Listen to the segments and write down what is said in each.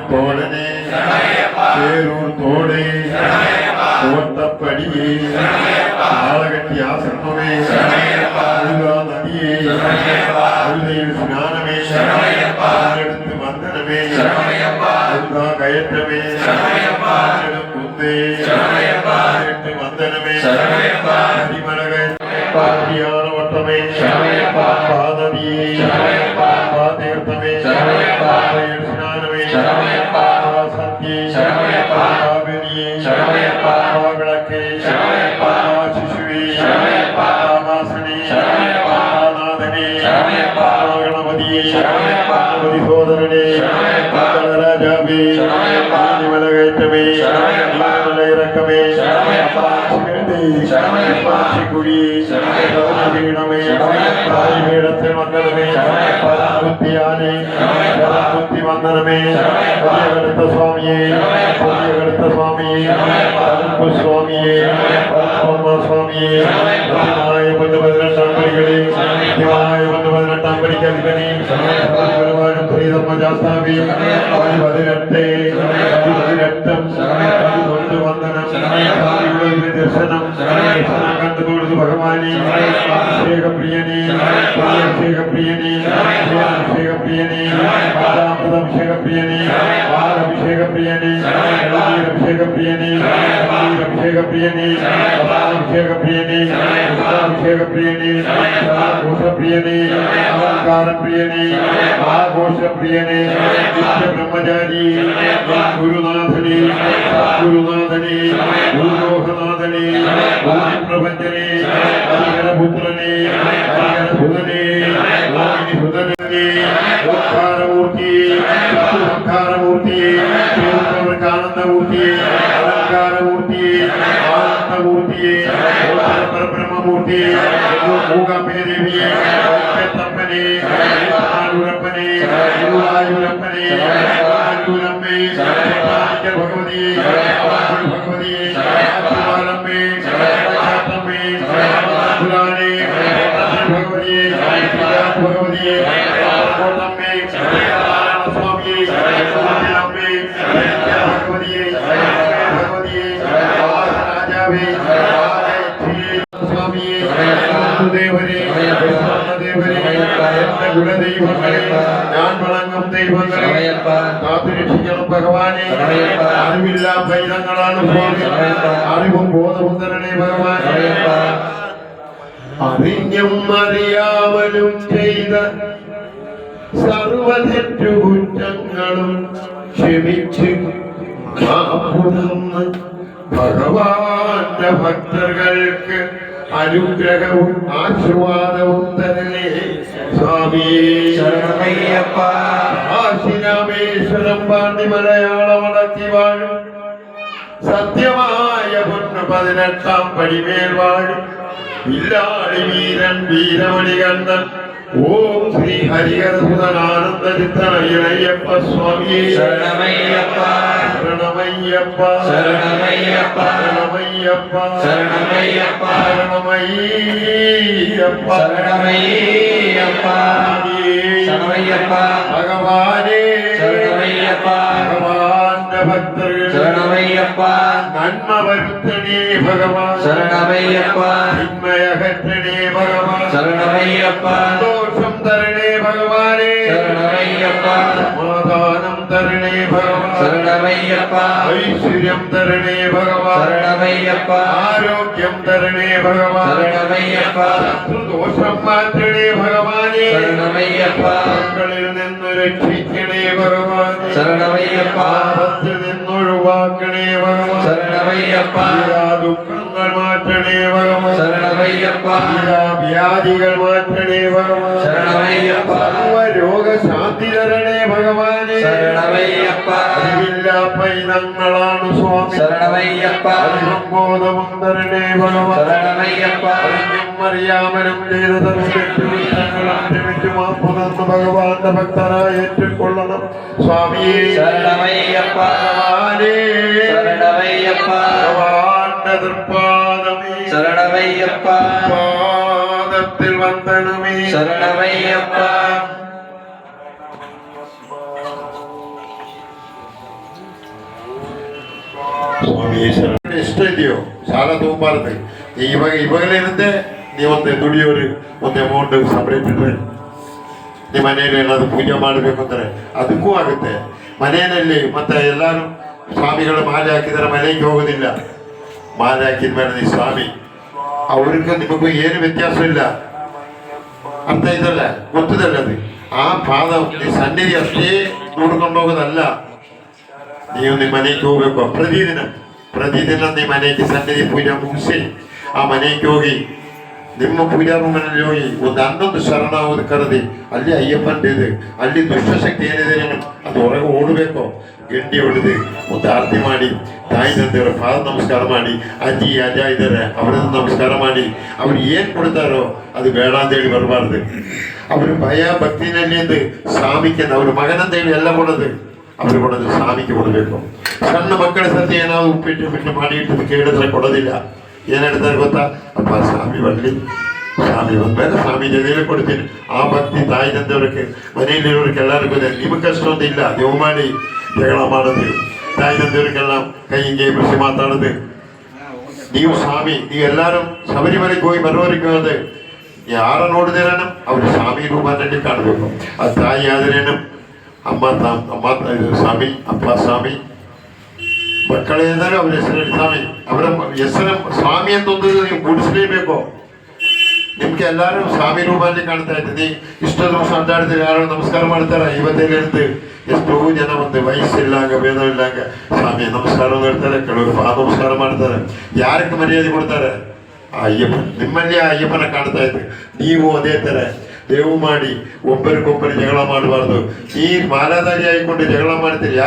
തോടനെ പേരൂർ തോടെ കോട്ടപ്പടിയെ ആളകെട്ടി ആശ്രമമേ നദിയെ അഴുതയിൽ സ്നാനമേ എടുത്ത് വന്ദനമേ കയറ്റമേ കുന്നേ വന്ദനമേ ഹരിമലകൻ വട്ടമേ പാദവിയെ പാതീർത്ഥമേ സ്നാനമേ സത്യ കാവേരിയെ മകളക്കെ ശിശുവേ രാമാസനെ നാഥനെ ഗണപതിയെ ഗണപതി സോദരനെ രാജാവേ മലകയറ്റമേ മലയിറക്കമേ ീടത്തിൽ വന്ദനമേ പരാകുത്തിയാനെ പരാകുത്തി വന്ദനമേ പുതിയകടുത്ത സ്വാമിയെ പുതിയകടുത്ത സ്വാമിയെ സ്വാമിയെ സ്വാമിയെ ായ 18 പടികളെ ായ 18 പടിക്ക് അധിപനെ ശ്രീധർമ്മശാസ്താവി 18 വന്ദനം ദർശനം കണ്ടുകൊടുത്തു ഭഗവാനെ അഭിഷേകപ്രിയനെ അഭിഷേകപ്രിയനെ അഭിഷേകപ്രിയനെ അഭിഷേകപ്രിയനെ അഭിഷേകപ്രിയനെ അഭിഷേകപ്രിയനെ അഭിഷേകപ്രിയനെ അഭിഷേകപ്രിയനെ അഭിഷേകപ്രിയനെ ഘോഷപ്രിയനെ അലങ്കാരപ്രിയനെ ആഘോഷപ്രിയനെ നിത്യബ്രഹ്മചാരി ഗുരുനാഥനെ ഗുരുനാഥനെ ഗുരുലോകനാഥനെ പ്രപഞ്ചനെ ഹരിഹരപുത്രനെ ഹരിഹരസുതനെ സുതനെ ഓംകാരമൂർത്തിയെ സംഹാരമൂർത്തിയെ ആനന്ദമൂർത്തിയെ അലങ്കാരമൂർത്തിയെ ആനന്ദമൂർത്തിയെ പരബ്രഹ്മമൂർത്തിയെ മൂകാംബിക ദേവിയെ തപ്പനെ ആയൂരപ്പനെ ഗുരുവായൂരപ്പനെ ആയൂരമ്മേ ഭഗവതിയെ ഭഗവതിയെ ആത്മാരമ്മേ ആത്മേ പുരാണേ ഭഗവതിയെ ഭഗവതിയെ കോട്ടമ്മേ സ്വാമിയെ അമ്മേ ഭഗവതിയെ ഭഗവതിയെ രാജാവേ സ്വാമിയെ ദേവനെ ഗുണദൈവങ്ങളെ ഞാൻ വണങ്ങും ദൈവങ്ങളെ കാത്തുരക്ഷിക്കണം ഭഗവാനെ അറിവില്ല ഭൈരങ്ങളാണ് അറിവും ബോധവും തരണേ ഭഗവാനെ അറിഞ്ഞും അറിയാമലും ചെയ്ത സർവതെറ്റുകുറ്റങ്ങളും ക്ഷമിച്ച് ഭഗവാന്റെ ഭക്തർക്ക് അനുഗ്രഹവും ആശീർവാദവും തരണേ സ്വാമി ശരണമയ്യപ്പ. കാശിരാമേശ്വരം പാണ്ടി മലയാളമടക്കി വാഴും സത്യമായ 18 படிமேல் வாழ் வில்லாளி வீரன் வீரமணி கண்ணன் ஓம் ஸ்ரீ ஹரிஹரசுதன் ஆனந்த சித்தன் ஐயப்ப சுவாமி சரணமையப்பா சரணமையப்பா சரணமையப்பா சரணமையப்பா சரணமையப்பா சரணமையப்பா சரணமையப்பா சரணமையப்பா பகவானே சரணமையப்பா பகவான் பக்தர்கள் சரணமையப்பா நன்மவர்த்தனே பகவான் சரணமையப்பா திண்மயகற்றனே பகவான் சரணமையப்பா சந்தோஷம் தரணே பகவானே சரணமையப்பா சமாதானம் தரணே பகவான் சரணமையப்பா ஐஸ்வர்யம் தரணே பகவான் சரணமையப்பா ஆரோக்கியம் தரணே பகவான் சரணமையப்பா ദോഷം മാറ്റണേ ഭഗവാനെ ശരണമയ്യപ്പ മക്കളിൽ നിന്ന് രക്ഷിക്കണേ ഭഗവാനെ ശരണമയ്യപ്പ പാപത്തിൽ നിന്നൊഴിവാക്കണേ ഭഗവാൻ ശരണമയ്യപ്പ ദുഃഖങ്ങൾ മാറ്റണേ ഭഗവാൻ ശരണമയ്യപ്പ വ്യാധികൾ മാറ്റണേ ഭഗവാൻ ശരണമയ്യപ്പ രോഗശാന്തി തരണേ ഭഗവാനെ ശരണമയ്യപ്പ അറിവില്ല പൈതങ്ങളാണ് സ്വാമി ശരണമയ്യപ്പ ബോധവും തരണേ ഭഗവാൻ ശരണമയ്യപ്പ അറിയാമലും ചെയ്ത ഭഗവാന്റെ ഭക്തരായി ഏറ്റുകൊള്ളണം സ്വാമിയെ ശരണമയ്യപ്പ ശരണമയ്യപ്പ ഭഗവാന്റെ തൃപ്പാദമേ ശരണമയ്യപ്പ പാദത്തിൽ വന്ദനമേ ശരണമയ്യപ്പ ಸ್ವಾಮಿಯೇ ಶರಣ ಎಷ್ಟು ಇದೆಯೋ ಸಾಲ ತಗೋಬಾರ್ದು ಇವಾಗಲೇನಂತೆ ನೀವೊಂದು ದುಡಿಯೋರು ಒಂದು ಅಮೌಂಟ್ ಸಪ್ರೇಟ್ ಇಟ್ರೆ ನಿಮ್ಮ ಮನೆಯಲ್ಲಿ ಏನಾದ್ರು ಪೂಜೆ ಮಾಡಬೇಕು ಅಂದರೆ ಅದಕ್ಕೂ ಆಗುತ್ತೆ ಮನೆಯಲ್ಲಿ ಮತ್ತೆ ಎಲ್ಲರೂ ಸ್ವಾಮಿಗಳು ಮಾಲೆ ಹಾಕಿದರೆ ಮನೆಗೆ ಹೋಗೋದಿಲ್ಲ ಮಾಲೆ ಹಾಕಿದ ಮೇಲೆ ನೀವು ಸ್ವಾಮಿ ಅವ್ರಿಗೂ ನಿಮಗೂ ಏನು ವ್ಯತ್ಯಾಸ ಇಲ್ಲ ಅಂತ ಇದಲ್ಲ ಗೊತ್ತದಲ್ಲ ಅದು ಆ ಪಾದ ಸನ್ನಿಧಿ ಅಷ್ಟೇ ನೋಡ್ಕೊಂಡು ಹೋಗೋದಲ್ಲ ನೀವು ನಿಮ್ಮ ಮನೆಗೆ ಹೋಗ್ಬೇಕು ಪ್ರತಿದಿನ ನಿಮ್ಮ ಮನೆಗೆ ಸನ್ನಿಧಿ ಪೂಜೆ ಮುಗಿಸಿ ಆ ಮನೆಗೆ ಹೋಗಿ ನಿಮ್ಮ ಪೂಜಾ ರೂಮಿನಲ್ಲಿ ಹೋಗಿ ಒಂದು 11 ಶರಣಾವಧಿ ಕರೆದಿ ಅಲ್ಲಿ ಅಯ್ಯಪ್ಪಂದಿದೆ ಅಲ್ಲಿ ದುಷ್ಟಶಕ್ತಿ ಏನಿದೆ ಅದು ಹೊರಗೆ ಓಡಬೇಕು ಗೆಂಡಿ ಹೊಡೆದು ಒಂದು ಆರತಿ ಮಾಡಿ ತಾಯಿ ತಂದೆಯವರ ಪಾದ ನಮಸ್ಕಾರ ಮಾಡಿ ಅಜ್ಜಿ ಅಜ್ಜ ಇದ್ದಾರೆ ಅವರನ್ನು ನಮಸ್ಕಾರ ಮಾಡಿ ಅವ್ರು ಏನು ಕೊಡ್ತಾರೋ ಅದು ಬೇಡ ಅಂತೇಳಿ ಬರಬಾರ್ದು ಅವ್ರ ಭಯ ಭಕ್ತಿನಲ್ಲಿ ಎಂದು ಸ್ವಾಮಿಕೆ ಅವ್ರ ಮಗನಂತ ಹೇಳಿ ಎಲ್ಲ ಕೊಡೋದು ಅವ್ರಿಗೆ ಕೊಡೋದು ಸ್ವಾಮಿಗೆ ಕೊಡಬೇಕು ಸಣ್ಣ ಮಕ್ಕಳ ಸತಿ ಏನಾದ್ರು ಉಪ್ಪಿಟ್ಟು ಮಾಡಿ ಇಟ್ಟು ಕೇಳಿದ್ರೆ ಕೊಡೋದಿಲ್ಲ ಏನು ಹೇಳ್ತಾರೆ ಗೊತ್ತಾ ಅಪ್ಪ ಸ್ವಾಮಿ ಬರಲಿ ಸ್ವಾಮಿ ಬಂದ್ಮೇಲೆ ಸ್ವಾಮಿ ಜೊತೆಯಲ್ಲಿ ಕೊಡ್ತೀನಿ ಆ ಭಕ್ತಿ ತಾಯಿ ತಂದೆಯವ್ರಿಗೆ ಮನೆಯಲ್ಲಿರೋರಿಗೆ ಎಲ್ಲರಿಗೂ ಇದೆ ನಿಮಗೆ ಕಷ್ಟ ಅಂತ ಇಲ್ಲ ದೇವು ಮಾಡಿ ಜಗಳ ಮಾಡೋದು ತಾಯಿ ತಂದೆಯವ್ರಿಗೆಲ್ಲ ಕೈ ಹಿಂಗೆ ಬಿಡಿಸಿ ಮಾತಾಡೋದು ನೀವು ಸ್ವಾಮಿ ನೀವೆಲ್ಲರೂ ಶಬರಿಮಲೆಗೆ ಹೋಗಿ ಬರೋರಿಗೆ ಹೋದೆ ಯಾರ ನೋಡಿದೇರೇನು ಅವ್ರು ಸ್ವಾಮಿ ರೂಪದಲ್ಲಿ ಕಾಣಬೇಕು ಆ ತಾಯಿ ಆದ್ರೇನು ಅಮ್ಮ ಇದು ಸ್ವಾಮಿ ಅಪ್ಪ ಸ್ವಾಮಿ ಮಕ್ಕಳೇನಾದ್ರು ಅವ್ರ ಹೆಸರಲ್ಲಿ ಸ್ವಾಮಿ ಅವರ ಹೆಸರ ಸ್ವಾಮಿ ಅಂತ ಒಂದು ನೀವು ಕೂಡಿಸಲೇಬೇಕು ನಿಮ್ಗೆ ಎಲ್ಲರೂ ಸ್ವಾಮಿ ರೂಪದಲ್ಲಿ ಕಾಣ್ತಾ ಇದ್ದೀನಿ ಇಷ್ಟು ದಿವಸ ಅಡ್ಡಾಡ್ತೀರಿ ಯಾರು ನಮಸ್ಕಾರ ಮಾಡ್ತಾರೆ ಇವತ್ತೇನಿರುತ್ತೆ ಎಷ್ಟೋ ಜನ ಒಂದು ವಯಸ್ಸಿಲ್ಲಾಗ ಭೇದ ಇಲ್ಲಾಗ ಸ್ವಾಮಿ ನಮಸ್ಕಾರ ಮಾಡ್ತಾರೆ ಕೆಲವರು ನಮಸ್ಕಾರ ಮಾಡ್ತಾರೆ ಯಾರಿಗೆ ಮರ್ಯಾದೆ ಕೊಡ್ತಾರೆ ಆ ಅಯ್ಯಪ್ಪ ನಿಮ್ಮಲ್ಲಿ ಆ ಅಯ್ಯಪ್ಪನ ಕಾಣ್ತಾ ಇದ್ರಿ ನೀವು ಅದೇ ಥರ ದೇವು ಮಾಡಿ ಒಬ್ಬರಿಗೊಬ್ಬರು ಜಗಳ ಮಾಡಬಾರ್ದು ಈ ಮಾಲಾಧಾರಿ ಆಗಿಕೊಂಡು ಜಗಳ ಮಾಡ್ತೀರಿ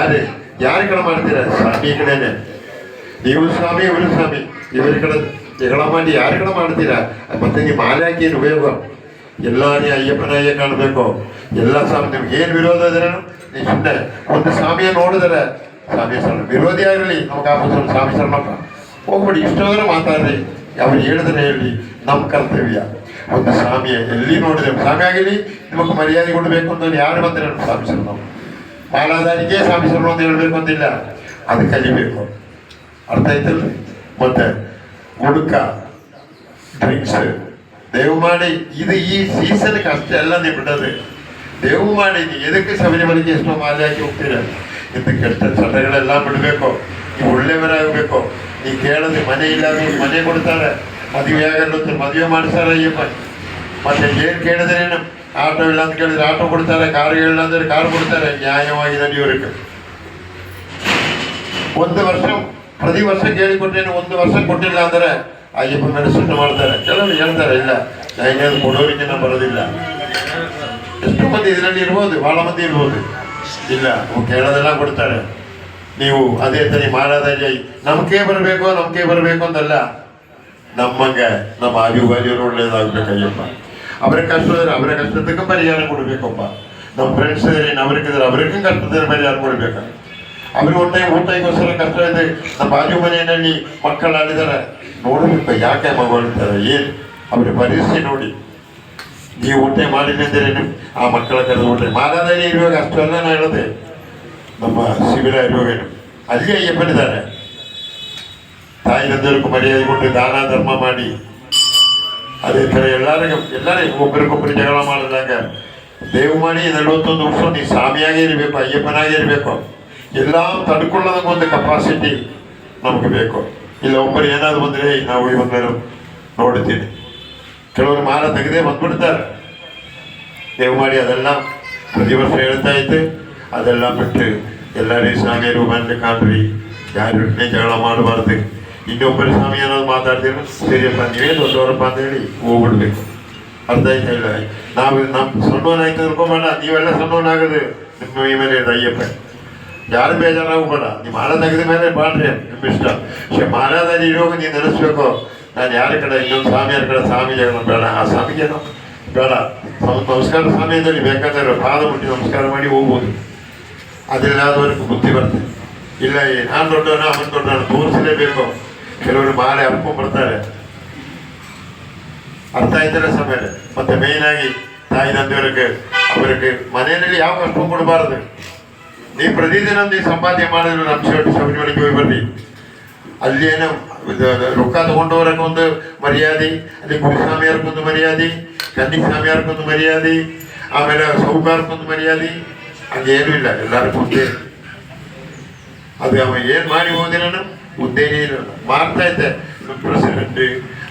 ಯಾರ ಕಡೆ ಮಾಡ್ತೀರ ಸ್ವಾಮಿ ಕಡೆನೆ ನೀವು ಸ್ವಾಮಿ ಇವರು ಸ್ವಾಮಿ ಇವರ ಕಡೆ ಜಗಳ ಮಾಡಿ ಯಾರ ಕಡೆ ಮಾಡ್ತೀರಾ ಮತ್ತೆ ನೀವು ಮಾಲೆ ಹಾಕಿ ಏನು ಉಪಯೋಗ ಎಲ್ಲ ನೀ ಅಯ್ಯಪ್ಪನ ಅಯ್ಯ ಕಾಣಬೇಕು ಎಲ್ಲ ಸ್ವಾಮಿ ನಿಮ್ಗೆ ಏನು ವಿರೋಧ ಇದ್ರೆ ನೀವು ಸುಮ್ಮನೆ ಒಂದು ಸ್ವಾಮಿಯ ನೋಡಿದ್ರೆ ಸ್ವಾಮಿ ಶರಣ ವಿರೋಧಿ ಆಗಿರಲಿ ನಮ್ಗೆ ಆ ಸ್ವಾಮಿ ಶರಣಪ್ಪ ಹೋಗ್ಬಿಡಿ ಇಷ್ಟೋದ್ರೆ ಮಾತಾಡ್ರಿ ಅವ್ರು ಹೇಳಿದ್ರೆ ಹೇಳಿ ನಮ್ಮ ಕರ್ತವ್ಯ ಒಂದು ಸ್ವಾಮಿಯ ಎಲ್ಲಿ ನೋಡಿದ್ರೆ ಸ್ವಾಮಿ ಆಗಲಿ ನಿಮಗೆ ಮರ್ಯಾದೆ ಕೊಡಬೇಕು ಅಂತ ಯಾರು ಬಂದ್ರೆ ಸ್ವಾಮಿ ಶರಣ ಮಾಲಾಧಾರಿಗೆ ಸ್ವಾಮಿ ಶರಣ ಅಂತ ಹೇಳ್ಬೇಕು ಅಂತಿಲ್ಲ ಅದು ಕಲಿಬೇಕು ಅರ್ಥ ಆಯ್ತಲ್ರಿ ಮತ್ತೆ ಗುಡ್ಕ ಡ್ರಿಂಕ್ಸ್ ದೇವು ಮಾಡಿ ಇದು ಈ ಸೀಸನ್ಗೆ ಅಷ್ಟೇ ಎಲ್ಲ ನೀವು ಬಿಡೋದು ದೇವು ಮಾಡಿ ಎದಕ್ಕೆ ಶಬರಿಮಲೆಗೆ ಎಷ್ಟೋ ಮಾಲೆ ಹಾಕಿ ಹೋಗ್ತೀರ ಇಂಥ ಕೆಟ್ಟ ಚಟಗಳೆಲ್ಲ ಬಿಡಬೇಕು ನೀವು ಒಳ್ಳೆಯವರಾಗಬೇಕು ನೀವು ಕೇಳೋದು ಮನೆ ಇಲ್ಲ ಮನೆ ಕೊಡ್ತಾರೆ ಮದುವೆ ಆಗಲ್ಲ ಮದುವೆ ಮಾಡಿಸ್ತಾರೆ ಅಯ್ಯಪ್ಪ ಮತ್ತೆ ಏನು ಕೇಳಿದ್ರೇನು ಆಟೋ ಇಲ್ಲ ಅಂತ ಕೇಳಿದ್ರೆ ಆಟೋ ಕೊಡ್ತಾರೆ ಕಾರು ಇಲ್ಲ ಅಂದ್ರೆ ಕಾರು ಕೊಡ್ತಾರೆ ನ್ಯಾಯವಾಗಿ ನಡೆಯೋರಿಗೆ ಒಂದು ವರ್ಷ ಪ್ರತಿ ವರ್ಷ ಕೇಳಿಕೊಟ್ಟೇನು ಒಂದು ವರ್ಷ ಕೊಟ್ಟಿಲ್ಲ ಅಂದರೆ ಅಯ್ಯಪ್ಪ ಮೇಲೆ ಸುಟ್ಟು ಮಾಡ್ತಾರೆ ಕೆಲವರು ಹೇಳ್ತಾರೆ ಇಲ್ಲ ಏನಾದ್ರು ಕೊಡೋರಿಗೆ ನಾವು ಬರೋದಿಲ್ಲ ಎಷ್ಟು ಮಂದಿ ಇದರಲ್ಲಿ ಇರ್ಬೋದು ಭಾಳ ಮಂದಿ ಇರ್ಬೋದು ಇಲ್ಲ ಕೇಳೋದೆಲ್ಲ ಕೊಡ್ತಾರೆ ನೀವು ಅದೇ ತನಿ ಮಾಲಾಧಾರಿ ನಮ್ಗೆ ಬರಬೇಕು ಅಂತಲ್ಲ, ನಮ್ಮಂಗೆ ನಮ್ಮ ಆಜುಬಾಜು ಒಳ್ಳೇದಾಗಬೇಕು ಅಯ್ಯಪ್ಪ. ಅವರ ಕಷ್ಟ ಇದ್ರೆ ಅವರ ಕಷ್ಟದಕ್ಕೆ ಪರಿಹಾರ ಕೊಡಬೇಕಪ್ಪ. ನಮ್ಮ ಫ್ರೆಂಡ್ಸ್ ಇದ್ರೆ ಅವ್ರಿಗಿದ್ರೆ ಅವ್ರಿಗೂ ಕಷ್ಟದ ಪರಿಹಾರ ಕೊಡ್ಬೇಕು. ಅವ್ರಿಗೆ ಊಟಕ್ಕೋಸ್ಕರ ಕಷ್ಟ ಇದೆ. ನಮ್ಮ ಬಾಜು ಮನೆಯಲ್ಲಿ ಮಕ್ಕಳಾಡಿದ್ದಾರೆ, ನೋಡಬೇಕು ಯಾಕೆ ಮಗಳ್ತಾರೆ, ಏನು ಅವ್ರ ಪರಿಸ್ಥಿತಿ ನೋಡಿ. ನೀವು ಊಟ ಮಾಡಿದ್ರೆ ಆ ಮಕ್ಕಳ ಕರೆದು ಊಟ ಮಾಲಾಧಾರಿ ಇರುವಾಗ ಅಷ್ಟೆಲ್ಲ ನಾ ಹೇಳದೆ. ನಮ್ಮ ಶಿಬಿರ ಇರುವಾಗ ಅಲ್ಲಿ ಅಯ್ಯಪ್ಪನಿದ್ದಾರೆ. ತಾಯಿ ತಂದೆಯವ್ರಿಗೂ ಮರ್ಯಾದೆ ಕೊಟ್ಟು ದಾನ ಧರ್ಮ ಮಾಡಿ, ಅದೇ ಥರ ಎಲ್ಲರಿಗೂ ಒಬ್ಬರಿಗೊಬ್ಬರು ಜಗಳ ಮಾಡಿದಾಗ ದೇವ್ ಮಾಡಿ 41 ವರ್ಷ ನೀ ಸ್ವಾಮಿಯಾಗೇ ಇರಬೇಕು, ಅಯ್ಯಪ್ಪನಾಗೇ ಇರಬೇಕು. ಎಲ್ಲ ತಡ್ಕೊಳ್ಳೋದಂಗೆ ಒಂದು ಕೆಪಾಸಿಟಿ ನಮಗೆ ಬೇಕು. ಇಲ್ಲ ಒಬ್ಬರು ಏನಾದ್ರು ಬಂದರೆ ನಾವು ಇವತ್ತು ನೋಡ್ತೀನಿ, ಕೆಲವರು ಮಾಲ ತೆಗೆದೇ ಬಂದ್ಬಿಡ್ತಾರೆ. ದೇವ್ ಮಾಡಿ ಅದೆಲ್ಲ ಪ್ರತಿ ವರ್ಷ ಹೇಳ್ತಾ ಇತ್ತು. ಅದೆಲ್ಲ ಬಿಟ್ಟು ಎಲ್ಲರೂ ಸ್ವಾಮಿಯರು ಬಂದು ಕಾಣ್ರಿ, ಯಾರು ಜಗಳ ಮಾಡಬಾರ್ದು. ಇನ್ನೊಬ್ಬರು ಸ್ವಾಮಿ ಏನಾದ್ರು ಮಾತಾಡ್ತೀರ, ಸರಿಯಪ್ಪ ನೀವೇ ದೊಡ್ಡವರಪ್ಪ ಅಂತ ಹೇಳಿ ಹೋಗ್ಬಿಡ್ಬೇಕು. ಅರ್ಥ ಆಯ್ತಾ ಇಲ್ಲ? ನಾವು ನಮ್ಮ ಸಣ್ಣವನಾಯ್ತು ಅನ್ಕೋಬೇಡ, ನೀವೆಲ್ಲ ಸಣ್ಣವನಾಗದು ನಿಮ್ಮ ಮೈ ಮೇಲೆ ಇರೋದು ಅಯ್ಯಪ್ಪ. ಯಾರು ಬೇಜಾರಾಗಬೇಡ, ನೀವು ಮಾಲ ತೆಗೆದ ಮೇಲೆ ಬಾಡ್ರಿ ನಿಮ್ಮ ಇಷ್ಟ. ಮಾಲಾದಲ್ಲಿ ಇರುವಾಗ ನೀವು ನೆನೆಸ್ಬೇಕು, ನಾನು ಯಾರ ಕಡೆ ಇನ್ನೊಂದು ಸ್ವಾಮಿಯಾರ ಕಡೆ ಸ್ವಾಮಿ ಜಗಳ ಬೇಡ, ಆ ಸ್ವಾಮಿಗೇನೋ ಬೇಡ. ನಮಸ್ಕಾರ ಸ್ವಾಮಿಯಲ್ಲಿ ಬೇಕಾದ್ರೆ ಪಾದ ಮುಟ್ಟಿ ನಮಸ್ಕಾರ ಮಾಡಿ ಹೋಗ್ಬೋದು. ಅದೆಲ್ಲಾದವರೆಗೂ ಬುದ್ಧಿ ಬರ್ತದೆ. ಇಲ್ಲ ನಾನು ದೊಡ್ಡವನ ಅವನು ದೊಡ್ಡವನು ತೋರಿಸಲೇಬೇಕು. ಕೆಲವರು ಮಾಲೆ ಹರ್ಕೊಂಡ್ಬರ್ತಾರೆ. ಅರ್ಥ ಆಯ್ತಲ್ಲ ಸಮಯ. ಮತ್ತೆ ಮೇಯ್ನಾಗಿ ತಾಯಿ ತಂದೆಯವರಿಗೆ ಅವರಿಗೆ ಮನೆಯಲ್ಲಿ ಯಾವ ಕಷ್ಟ ಕೊಡಬಾರದು. ನೀವು ಪ್ರತಿದಿನ ನೀವು ಸಂಪಾದನೆ ಮಾಡಿದ್ರು ನಮ್ಮ ಶಬರಿಮಲೆಗೆ ಹೋಗಿ ಬರ್ರಿ. ಅಲ್ಲಿ ಏನೋ ರೊಕ್ಕ ತಗೊಂಡವ್ರಿಗೊಂದು ಮರ್ಯಾದೆ, ಅಲ್ಲಿ ಗುರುಸ್ವಾಮಿಯವ್ರಿಗೊಂದು ಮರ್ಯಾದೆ, ಕನ್ನಿ ಸ್ವಾಮಿಯವ್ರಿಗೊಂದು ಮರ್ಯಾದೆ, ಆಮೇಲೆ ಸೌಕಾರಕ್ಕೊಂದು ಮರ್ಯಾದೆ, ಹಂಗೇನೂ ಇಲ್ಲ. ಎಲ್ಲರಿಗೂ ಒಂದೇ. ಅದು ಅವ ಏನು ಮಾಡಿ ಹೋದಿರೋನು ಉದ್ದೇನೇ ಇರೋಲ್ಲ. ಮಾಡ್ತಾ ಇದ್ದೆ ಪ್ರೆಸಿಡೆಂಟ್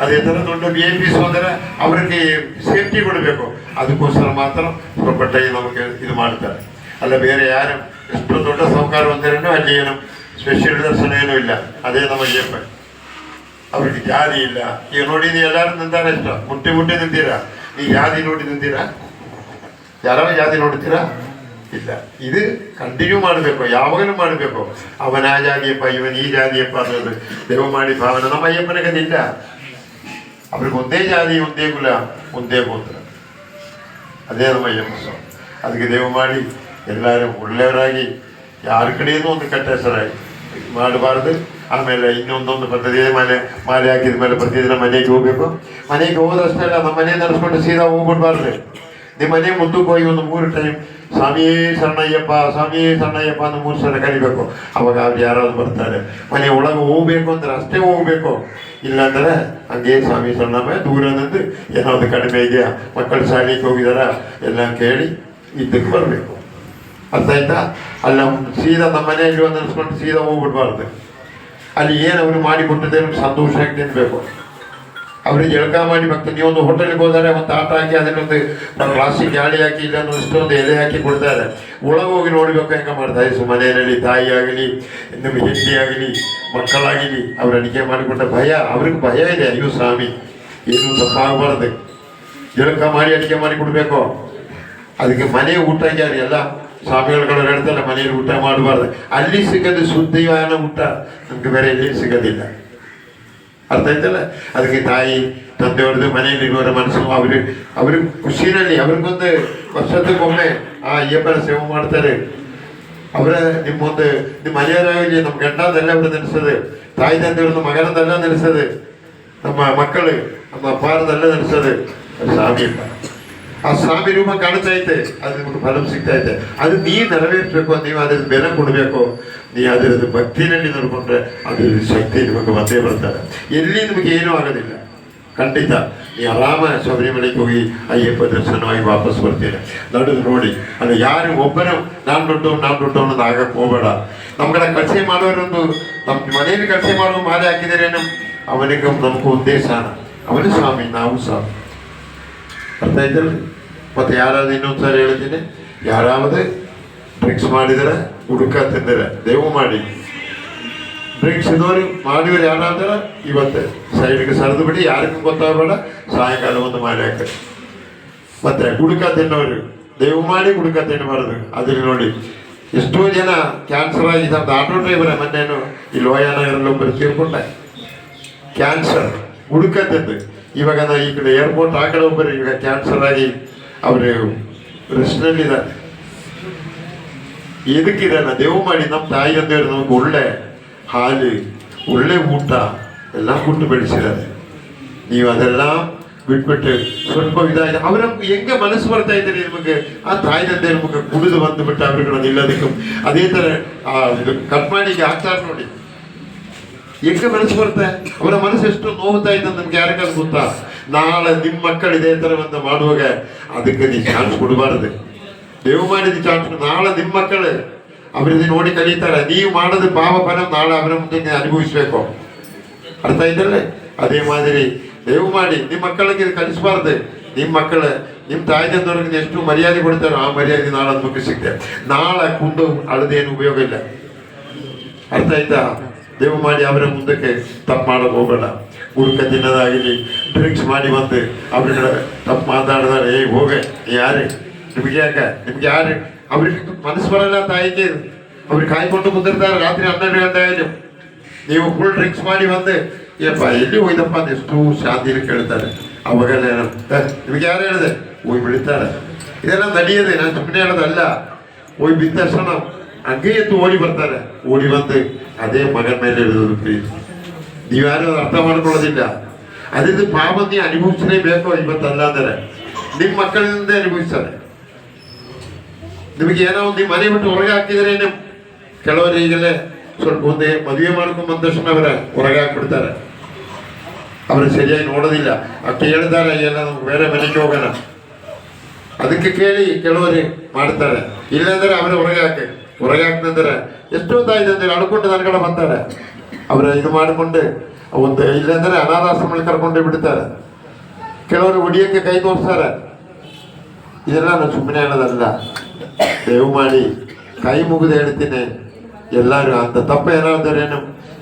ಅದೇ ಥರ ದೊಡ್ಡ VIP ಹೋದರೆ ಅವ್ರಿಗೆ ಸೇಫ್ಟಿ ಕೊಡಬೇಕು. ಅದಕ್ಕೋಸ್ಕರ ಮಾತ್ರ ಸ್ವಲ್ಪ ಟೈಮ್ ನಮಗೆ ಇದು ಮಾಡ್ತಾರೆ. ಅಲ್ಲ ಬೇರೆ ಯಾರು ಎಷ್ಟು ದೊಡ್ಡ ಸಹಕಾರ ಹೊಂದಿರೋ ಅಲ್ಲಿ ಏನು ಸ್ಪೆಷಲ್ ದರ್ಶನ ಏನೂ ಇಲ್ಲ. ಅದೇ ನಮಗೆ ಅವ್ರಿಗೆ ಜಾತಿ ಇಲ್ಲ. ಈಗ ನೋಡಿದ್ದು ಎಲ್ಲರೂ ನಿಂತಾರೆ ಇಷ್ಟ, ಮುಟ್ಟಿ ನಿಂತೀರಾ. ಈಗ ಜಾತಿ ನೋಡಿ ನಿಂತೀರಾ? ಯಾರೋ ಜಾತಿ ನೋಡ್ತೀರಾ? ಇಲ್ಲ. ಇದು ಕಂಟಿನ್ಯೂ ಮಾಡಬೇಕು, ಯಾವಾಗಲೂ ಮಾಡಬೇಕು. ಅವನ ಆ ಜಾತಿಯಪ್ಪ, ಇವನ್ ಈ ಜಾತಿಯಪ್ಪ ಅನ್ನೋದು ದೇವ ಮಾಡಿ ಭಾವನೆ ನಮ್ಮ ಅಯ್ಯಪ್ಪನ ಕದಿಲ್ಲ. ಅವ್ರಿಗೆ ಒಂದೇ ಜಾತಿ, ಒಂದೇ ಕುಲ, ಒಂದೇ ಗೋತ್ರ. ಅದೇ ನಮ್ಮ ಅಯ್ಯಪ್ಪ ಸ್ವಾಮಿ. ಅದಕ್ಕೆ ದೇವ ಮಾಡಿ ಎಲ್ಲರೂ ಒಳ್ಳೆಯವರಾಗಿ ಯಾರ ಕಡೆಯೂ ಒಂದು ಕೆಟ್ಟ ಹೆಸರಾಗಿ ಮಾಡಬಾರ್ದು. ಆಮೇಲೆ ಇನ್ನೊಂದೊಂದು ಪದ್ಧತಿ, ಮಾಲೆ ಹಾಕಿದ ಮೇಲೆ ಪ್ರತಿದಿನ ಮನೆಗೆ ಹೋಗ್ಬೇಕು. ಮನೆಗೆ ಹೋದಷ್ಟೇ ಅಲ್ಲ, ನಮ್ಮ ಮನೆ ನಡೆಸ್ಕೊಂಡು ಸೀದಾ ಹೋಗ್ಬಿಡ್ಬಾರ್ದು. ನಿಮ್ಮ ಮನೆ ಮುಂದಕ್ಕೆ ಹೋಗಿ ಒಂದು 3 ಟೈಮ್ ಸ್ವಾಮಿಯೇ ಶರಣಯ್ಯಪ್ಪ ಅಂತ 3 ಸಲ ಕರಿಬೇಕು. ಅವಾಗ ಅವ್ರು ಯಾರಾದ್ರು ಬರ್ತಾರೆ. ಮನೆ ಒಳಗೆ ಹೋಗ್ಬೇಕು ಅಂದ್ರೆ ಅಷ್ಟೇ ಹೋಗ್ಬೇಕು. ಇಲ್ಲಾಂದ್ರೆ ಹಂಗೆ ಸ್ವಾಮಿ ಶರಣಮ್ಮ ದೂರದಂದು ಏನಾದ್ರು ಕಡಿಮೆ ಇದೆಯಾ, ಮಕ್ಕಳು ಶಾಲೆಗೆ ಹೋಗಿದಾರ ಎಲ್ಲ ಕೇಳಿ ಇದ್ದಕ್ಕೆ ಬರಬೇಕು. ಅರ್ಥ ಆಯ್ತಾ? ಅಲ್ಲ ಸೀದಾ ನಮ್ಮ ಮನೆಯಲ್ಲಿ ಒಂದು ಅನ್ಸ್ಕೊಂಡು ಸೀದಾ ಹೋಗ್ಬಿಡ್ಬಾರ್ದು. ಅಲ್ಲಿ ಏನು ಅವರು ಮಾಡಿ ಕೊಟ್ಟಿದ್ದೇನೆ ಸಂತೋಷವಾಗಿ ತಿನ್ಬೇಕು. ಅವ್ರಿಗೆ ಜಳಕ ಮಾಡಿ ಮತ್ತೆ ನೀವೊಂದು ಹೋಟೆಲ್ಗೆ ಹೋದರೆ ಒಂದು ಆಟ ಹಾಕಿ ಅದನ್ನೊಂದು ಪ್ಲಾಸ್ಟಿಕ್ ಗಾಳಿ ಹಾಕಿ ಇಲ್ಲ ಇಷ್ಟೊಂದು ಎಲೆ ಹಾಕಿ ಕೊಡ್ತಾರೆ. ಒಳಗೆ ಹೋಗಿ ನೋಡ್ಬೇಕು ಹೆಂಗೆ ಮಾಡ್ತಾರೆ. ಮನೆಯಲ್ಲಿ ತಾಯಿ ಆಗಲಿ, ನಿಮ್ಮ ಹೆಂಡತಿ ಆಗಲಿ, ಮಕ್ಕಳಾಗಲಿ ಅವ್ರು ಅಡಿಕೆ ಮಾಡಿಕೊಂಡ ಭಯ, ಅವ್ರಿಗೆ ಭಯ ಇದೆ. ಅಯ್ಯೋ ಸ್ವಾಮಿ ಏನು ತಪ್ಪಾಗಬಾರ್ದು, ಜಳಕ ಮಾಡಿ ಅಡಿಕೆ ಮಾಡಿ ಕೊಡಬೇಕು. ಅದಕ್ಕೆ ಮನೆ ಊಟ ಯಾರು ಎಲ್ಲ ಸ್ವಾಮಿಗಳು ಹೇಳ್ತಾರೆ, ಮನೆಯಲ್ಲಿ ಊಟ ಮಾಡಬಾರ್ದು. ಅಲ್ಲಿ ಸಿಗೋದು ಶುದ್ಧವಾದ ಊಟ, ನಮ್ಗೆ ಬೇರೆ ಎಲ್ಲಿ ಸಿಗೋದಿಲ್ಲ. ಅರ್ಥ ಆಯ್ತಲ್ಲ? ಅದಕ್ಕೆ ತಾಯಿ ತಂದೆಯವ್ರದ್ದು ಮನೆಯಲ್ಲಿರುವವರ ಮನಸ್ಸು ಅವ್ರಿಗೆ ಖುಷಿನಲ್ಲಿ ಅವ್ರಿಗೊಂದು ವರ್ಷಕ್ಕೊಮ್ಮೆ ಆ ಅಯ್ಯಪ್ಪನ ಸೇವೆ ಮಾಡ್ತಾರೆ. ಅವರ ನಿಮ್ಮ ಮನೆಯವರಾಗಲಿ, ನಮ್ಮ ಗಂಡದೆಲ್ಲ ಅವರು ನೆನೆಸೋದು, ತಾಯಿ ತಂದೆಯವ್ರದ್ದು ಮಗನದೆಲ್ಲ ನೆನೆಸೋದು, ನಮ್ಮ ಮಕ್ಕಳು ನಮ್ಮ ಅಪ್ಪಾರದೆಲ್ಲ ನೆನೆಸೋದು ಸ್ವಾಮಿ. ಆ ಸ್ವಾಮಿ ರೂಪ ಕಾಣ್ತಾ ಐತೆ, ಅದು ನಿಮ್ಗೆ ಫಲ ಸಿಗ್ತಾ ಐತೆ. ಅದು ನೀವು ನೆರವೇರಿಸಬೇಕು, ನೀವು ಅದ್ರದ್ದು ಬೆಲೆ ಕೊಡಬೇಕು. ನೀವು ಅದರದ್ದು ಭಕ್ತಿನಲ್ಲಿ ನೋಡ್ಕೊಂಡ್ರೆ ಅದ್ರ ಶಕ್ತಿ ನಿಮಗೆ ಬಂದೇ ಬರ್ತಾರೆ. ಎಲ್ಲಿ ನಿಮಗೆ ಏನೂ ಆಗೋದಿಲ್ಲ ಖಂಡಿತ. ನೀವು ಆರಾಮ ಶಬರಿಮಲೆಗೆ ಹೋಗಿ ಅಯ್ಯಪ್ಪ ದರ್ಶನವಾಗಿ ವಾಪಸ್ ಬರ್ತೀರ. ನಡೆದು ನೋಡಿ. ಅದು ಯಾರು ಒಬ್ಬರು ನಾನು ದೊಡ್ಡವನದು ಆಗಕ್ಕೆ ಹೋಗಬೇಡ. ನಮ್ಮ ಕಡೆ ಕಳಸೆ ಮಾಡೋರೊಂದು ನಮ್ಮ ಮನೆಯಲ್ಲಿ ಕಳಸೆ ಮಾಡುವ ಮಾಲೆ ಹಾಕಿದರೆ ಅವನಿಗೆ ನಮಗೂ ಉದ್ದೇಶ, ಅವನೇ ಸ್ವಾಮಿ, ನಾವು ಸ್ವಾಮಿ. ಅರ್ಥ ಆಯ್ತಲ್ಲ? ಮತ್ತು ಯಾರಾದ್ರು ಇನ್ನೊಂದು ಸಾರಿ ಹೇಳ್ತೀನಿ, ಯಾರಾவது ಡ್ರಿಂಕ್ಸ್ ಮಾಡಿದರೆ ಹುಡುಕ ತಿಂದರೆ ದೇವು ಮಾಡಿ. ಡ್ರಿಂಕ್ಸ್ ಇದ್ದವ್ರು ಮಾಡಿವ್ರು ಯಾರಾದ್ರೆ ಇವತ್ತು ಸೈಡ್ಗೆ ಸರಿದು ಬಿಡಿ, ಯಾರಿಗೂ ಗೊತ್ತಾಗಬೇಡ. ಸಾಯಂಕಾಲ ಒಂದು ಮಾಡಿ ಹಾಕಿ. ಮತ್ತು ಗುಡ್ಕ ತಿನ್ನೋರು ದೇವು ಮಾಡಿ ಗುಡ್ಕ ತಿನ್ನಬಾರ್ದು. ಅದ್ರಲ್ಲಿ ನೋಡಿ ಎಷ್ಟೋ ಜನ ಕ್ಯಾನ್ಸರ್ ಆಗಿ ಆಟೋ ಡ್ರೈವರ್ ಮೊನ್ನೇನು ಈ ಲೋಯಾನಗರಲ್ಲಿ ಒಬ್ಬರು ತೀರ್ಕೊಂಡೆ ಕ್ಯಾನ್ಸರ್ ಹುಡುಕತ್ತದ್ದು. ಇವಾಗ ನಾ ಈ ಕಡೆ ಏರ್ಪೋರ್ಟ್ ಆ ಕಡೆ ಒಬ್ಬರು ಈಗ ಕ್ಯಾನ್ಸರ್ ಆಗಿ ಅವರು ರೆಸ್ಟ್ನಲ್ಲಿದ್ದಾರೆ. ಎದಕ್ಕಿದಾನ ದೇವು ಮಾಡಿ ನಮ್ಮ ತಾಯಿ ತಂದೆಯವರು ನಮ್ಗೆ ಒಳ್ಳೆ ಹಾಲು ಒಳ್ಳೆ ಊಟ ಎಲ್ಲ ಕೊಟ್ಟು ಬೆಳೆಸಿದ್ದಾರೆ. ನೀವು ಅದೆಲ್ಲ ಬಿಟ್ಬಿಟ್ಟು ಸ್ವಲ್ಪ ಇದಾಗಿದೆ ಅವರ ಹೆಂಗೆ ಮನಸ್ಸು ಬರ್ತಾ ಇದ್ದೀರಿ ನಿಮಗೆ ಆ ತಾಯಿ ತಂದೆ ನಿಮಗೆ ಕುಡಿದು ಬಂದುಬಿಟ್ಟು ಅವ್ರುಗಳು ನಿಲ್ಲೋದಕ್ಕೆ ಅದೇ ಥರ ಇದು ಕಟ್ ಮಾಡಿ ಹಾಕ್ತಾರೆ ನೋಡಿ ಹೆಂಗೆ ಮನಸ್ಸು ಬರುತ್ತೆ. ಅವರ ಮನಸ್ಸು ಎಷ್ಟು ನೋವುತ್ತಾ ಇದೆ ನಮ್ಗೆ ಯಾರಿಗಾದ್ರು ಗೊತ್ತಾ? ನಾಳೆ ನಿಮ್ಮ ಮಕ್ಕಳು ಇದೇ ಥರ ಒಂದು ಮಾಡುವಾಗ ಅದಕ್ಕೆ ನೀವು ಚಾನ್ಸ್ ಕೊಡಬಾರ್ದು. ದೇವು ಮಾಡಿದ ಚಾನ್ಸ್ ನಾಳೆ ನಿಮ್ಮ ಮಕ್ಕಳು ಅವರಿಗೆ ನೋಡಿ ಕಲಿತಾರೆ. ನೀವು ಮಾಡೋದು ಪಾಪ ಫಲ ನಾಳೆ ಅವರ ಮುಂದೆ ನೀವು ಅನುಭವಿಸ್ಬೇಕು. ಅರ್ಥ ಇದಲ್ಲೇ ಅದೇ ಮಾದರಿ ದೇವು ಮಾಡಿ ನಿಮ್ಮ ಮಕ್ಕಳಿಗೆ ಕಲಿಸ್ಬಾರ್ದು. ನಿಮ್ಮ ಮಕ್ಕಳು ನಿಮ್ಮ ತಾಯಿ ತಂದವ್ರಿಗೆ ಎಷ್ಟು ಮರ್ಯಾದೆ ಕೊಡ್ತಾರೋ ಆ ಮರ್ಯಾದೆ ನಾಳೆ ಅದಕ್ಕೆ ಸಿಗ್ತದೆ. ನಾಳೆ ಕುಂದು ಅಳದೇನು ಉಪಯೋಗ ಇಲ್ಲ. ಅರ್ಥ ಆಯ್ತಾ? ದೇವು ಮಾಡಿ ಅವರ ಮುಂದಕ್ಕೆ ತಪ್ಪು ಮಾಡೋಕೆ ಹೋಗಬೇಡ. ಹುಡುಕ ತಿನ್ನೋದಾಗಲಿ ಡ್ರಿಂಕ್ಸ್ ಮಾಡಿ ಬಂದು ಅವ್ರಿಗೆ ತಪ್ಪು ಮಾತಾಡಿದಾರೆ ಹೋಗೆ ಯಾರೇ ನಿಮ್ಗೆ ಯಾಕೆ ನಿಮ್ಗೆ ಯಾರು ಅವ್ರಿಗೆ ಮನಸ್ಸು ಬರಲ್ಲ. ತಾಯಿಗೆ ಅವ್ರಿಗೆ ಕಾಯ್ಕೊಂಡು ಕುಂದಿರ್ತಾರೆ ರಾತ್ರಿ 12 ಗಂಟೆ ಆಯ್ತು. ನೀವು ಫುಲ್ ಡ್ರಿಂಕ್ಸ್ ಮಾಡಿ ಬಂದು ಏಪ್ಪ ಎಲ್ಲಿ ಹೋಯ್ತಪ್ಪ ಅಂತ ಎಷ್ಟು ಶಾಂತಿಲಿ ಕೇಳ್ತಾರೆ. ಅವಾಗೆಲ್ಲ ನಿಮ್ಗೆ ಯಾರು ಹೇಳಿದೆ ಹೋಗಿ ಬಿಡ್ತಾರೆ. ಇದೆಲ್ಲ ನಡೆಯದೆ, ನಾನು ಸುಮ್ಮನೆ ಹೇಳೋದಲ್ಲ. ಹೋಗಿ ಬಿದ್ದ ತಕ್ಷಣ ಹಂಗೆ ಎದ್ದು ಓಡಿ ಬರ್ತಾರೆ. ಓಡಿ ಬಂದು ಅದೇ ಮಗನ ಮೇಲೆ ಇಳಿದು ಪ್ರೀತಿ. ನೀವ್ಯಾರು ಅರ್ಥ ಮಾಡ್ಕೊಳ್ಳೋದಿಲ್ಲ. ಅದಿದ್ದು ಪಾಪ ನೀವು ಅನುಭವಿಸಲೇಬೇಕು. ಇವತ್ತಲ್ಲ ಅಂದರೆ ನಿಮ್ಮ ಮಕ್ಕಳಿಂದ ಅನುಭವಿಸ್ತಾರೆ. ನಿಮಗೆ ಏನೋ ಒಂದು ಮನೆ ಬಿಟ್ಟು ಹೊರಗೆ ಹಾಕಿದರೆ ಕೆಲವರು ಈಗಲೇ ಸ್ವಲ್ಪ ಒಂದೇ ಮದುವೆ ಮಾಡ್ಕೊಂಡು ಬಂದ ತಕ್ಷಣ ಅವರ ಹೊರಗೆ ಹಾಕ್ಬಿಡ್ತಾರೆ. ಅವರು ಸರಿಯಾಗಿ ನೋಡೋದಿಲ್ಲ. ಕೇಳ್ತಾರೆ ಎಲ್ಲ ನಮ್ಗೆ ಬೇರೆ ಮನೆಗೆ ಹೋಗೋಣ ಅದಕ್ಕೆ ಕೇಳಿ ಕೆಲವರು ಮಾಡ್ತಾರೆ. ಇಲ್ಲಾಂದ್ರೆ ಅವರ ಹೊರಗೆ ಹಾಕ್ತಂದ್ರೆ ಎಷ್ಟೋ ತಾಯಿ ತಂದ್ರೆ ಅಳ್ಕೊಂಡು ನನ್ನ ಕಡೆ ಬರ್ತಾರೆ. ಅವರ ಇದು ಮಾಡಿಕೊಂಡು ಒಂದು ಇಲ್ಲಾಂದ್ರೆ ಅನಾಥಾಶ್ರಮದಲ್ಲಿ ಕರ್ಕೊಂಡೇ ಬಿಡ್ತಾರೆ. ಕೆಲವರು ಹೊಡಿಯೋಕ್ಕೆ ಕೈ ತೋರಿಸ್ತಾರೆ. ಇದೆಲ್ಲ ನಾನು ಸುಮ್ಮನೆ ಹೇಳೋದಲ್ಲ. ದೇವು ಮಾಡಿ ಕೈ ಮುಗಿದು ಹೇಳ್ತೀನಿ ಎಲ್ಲರೂ ಅಂತ ತಪ್ಪ ಏನಾದರೇನು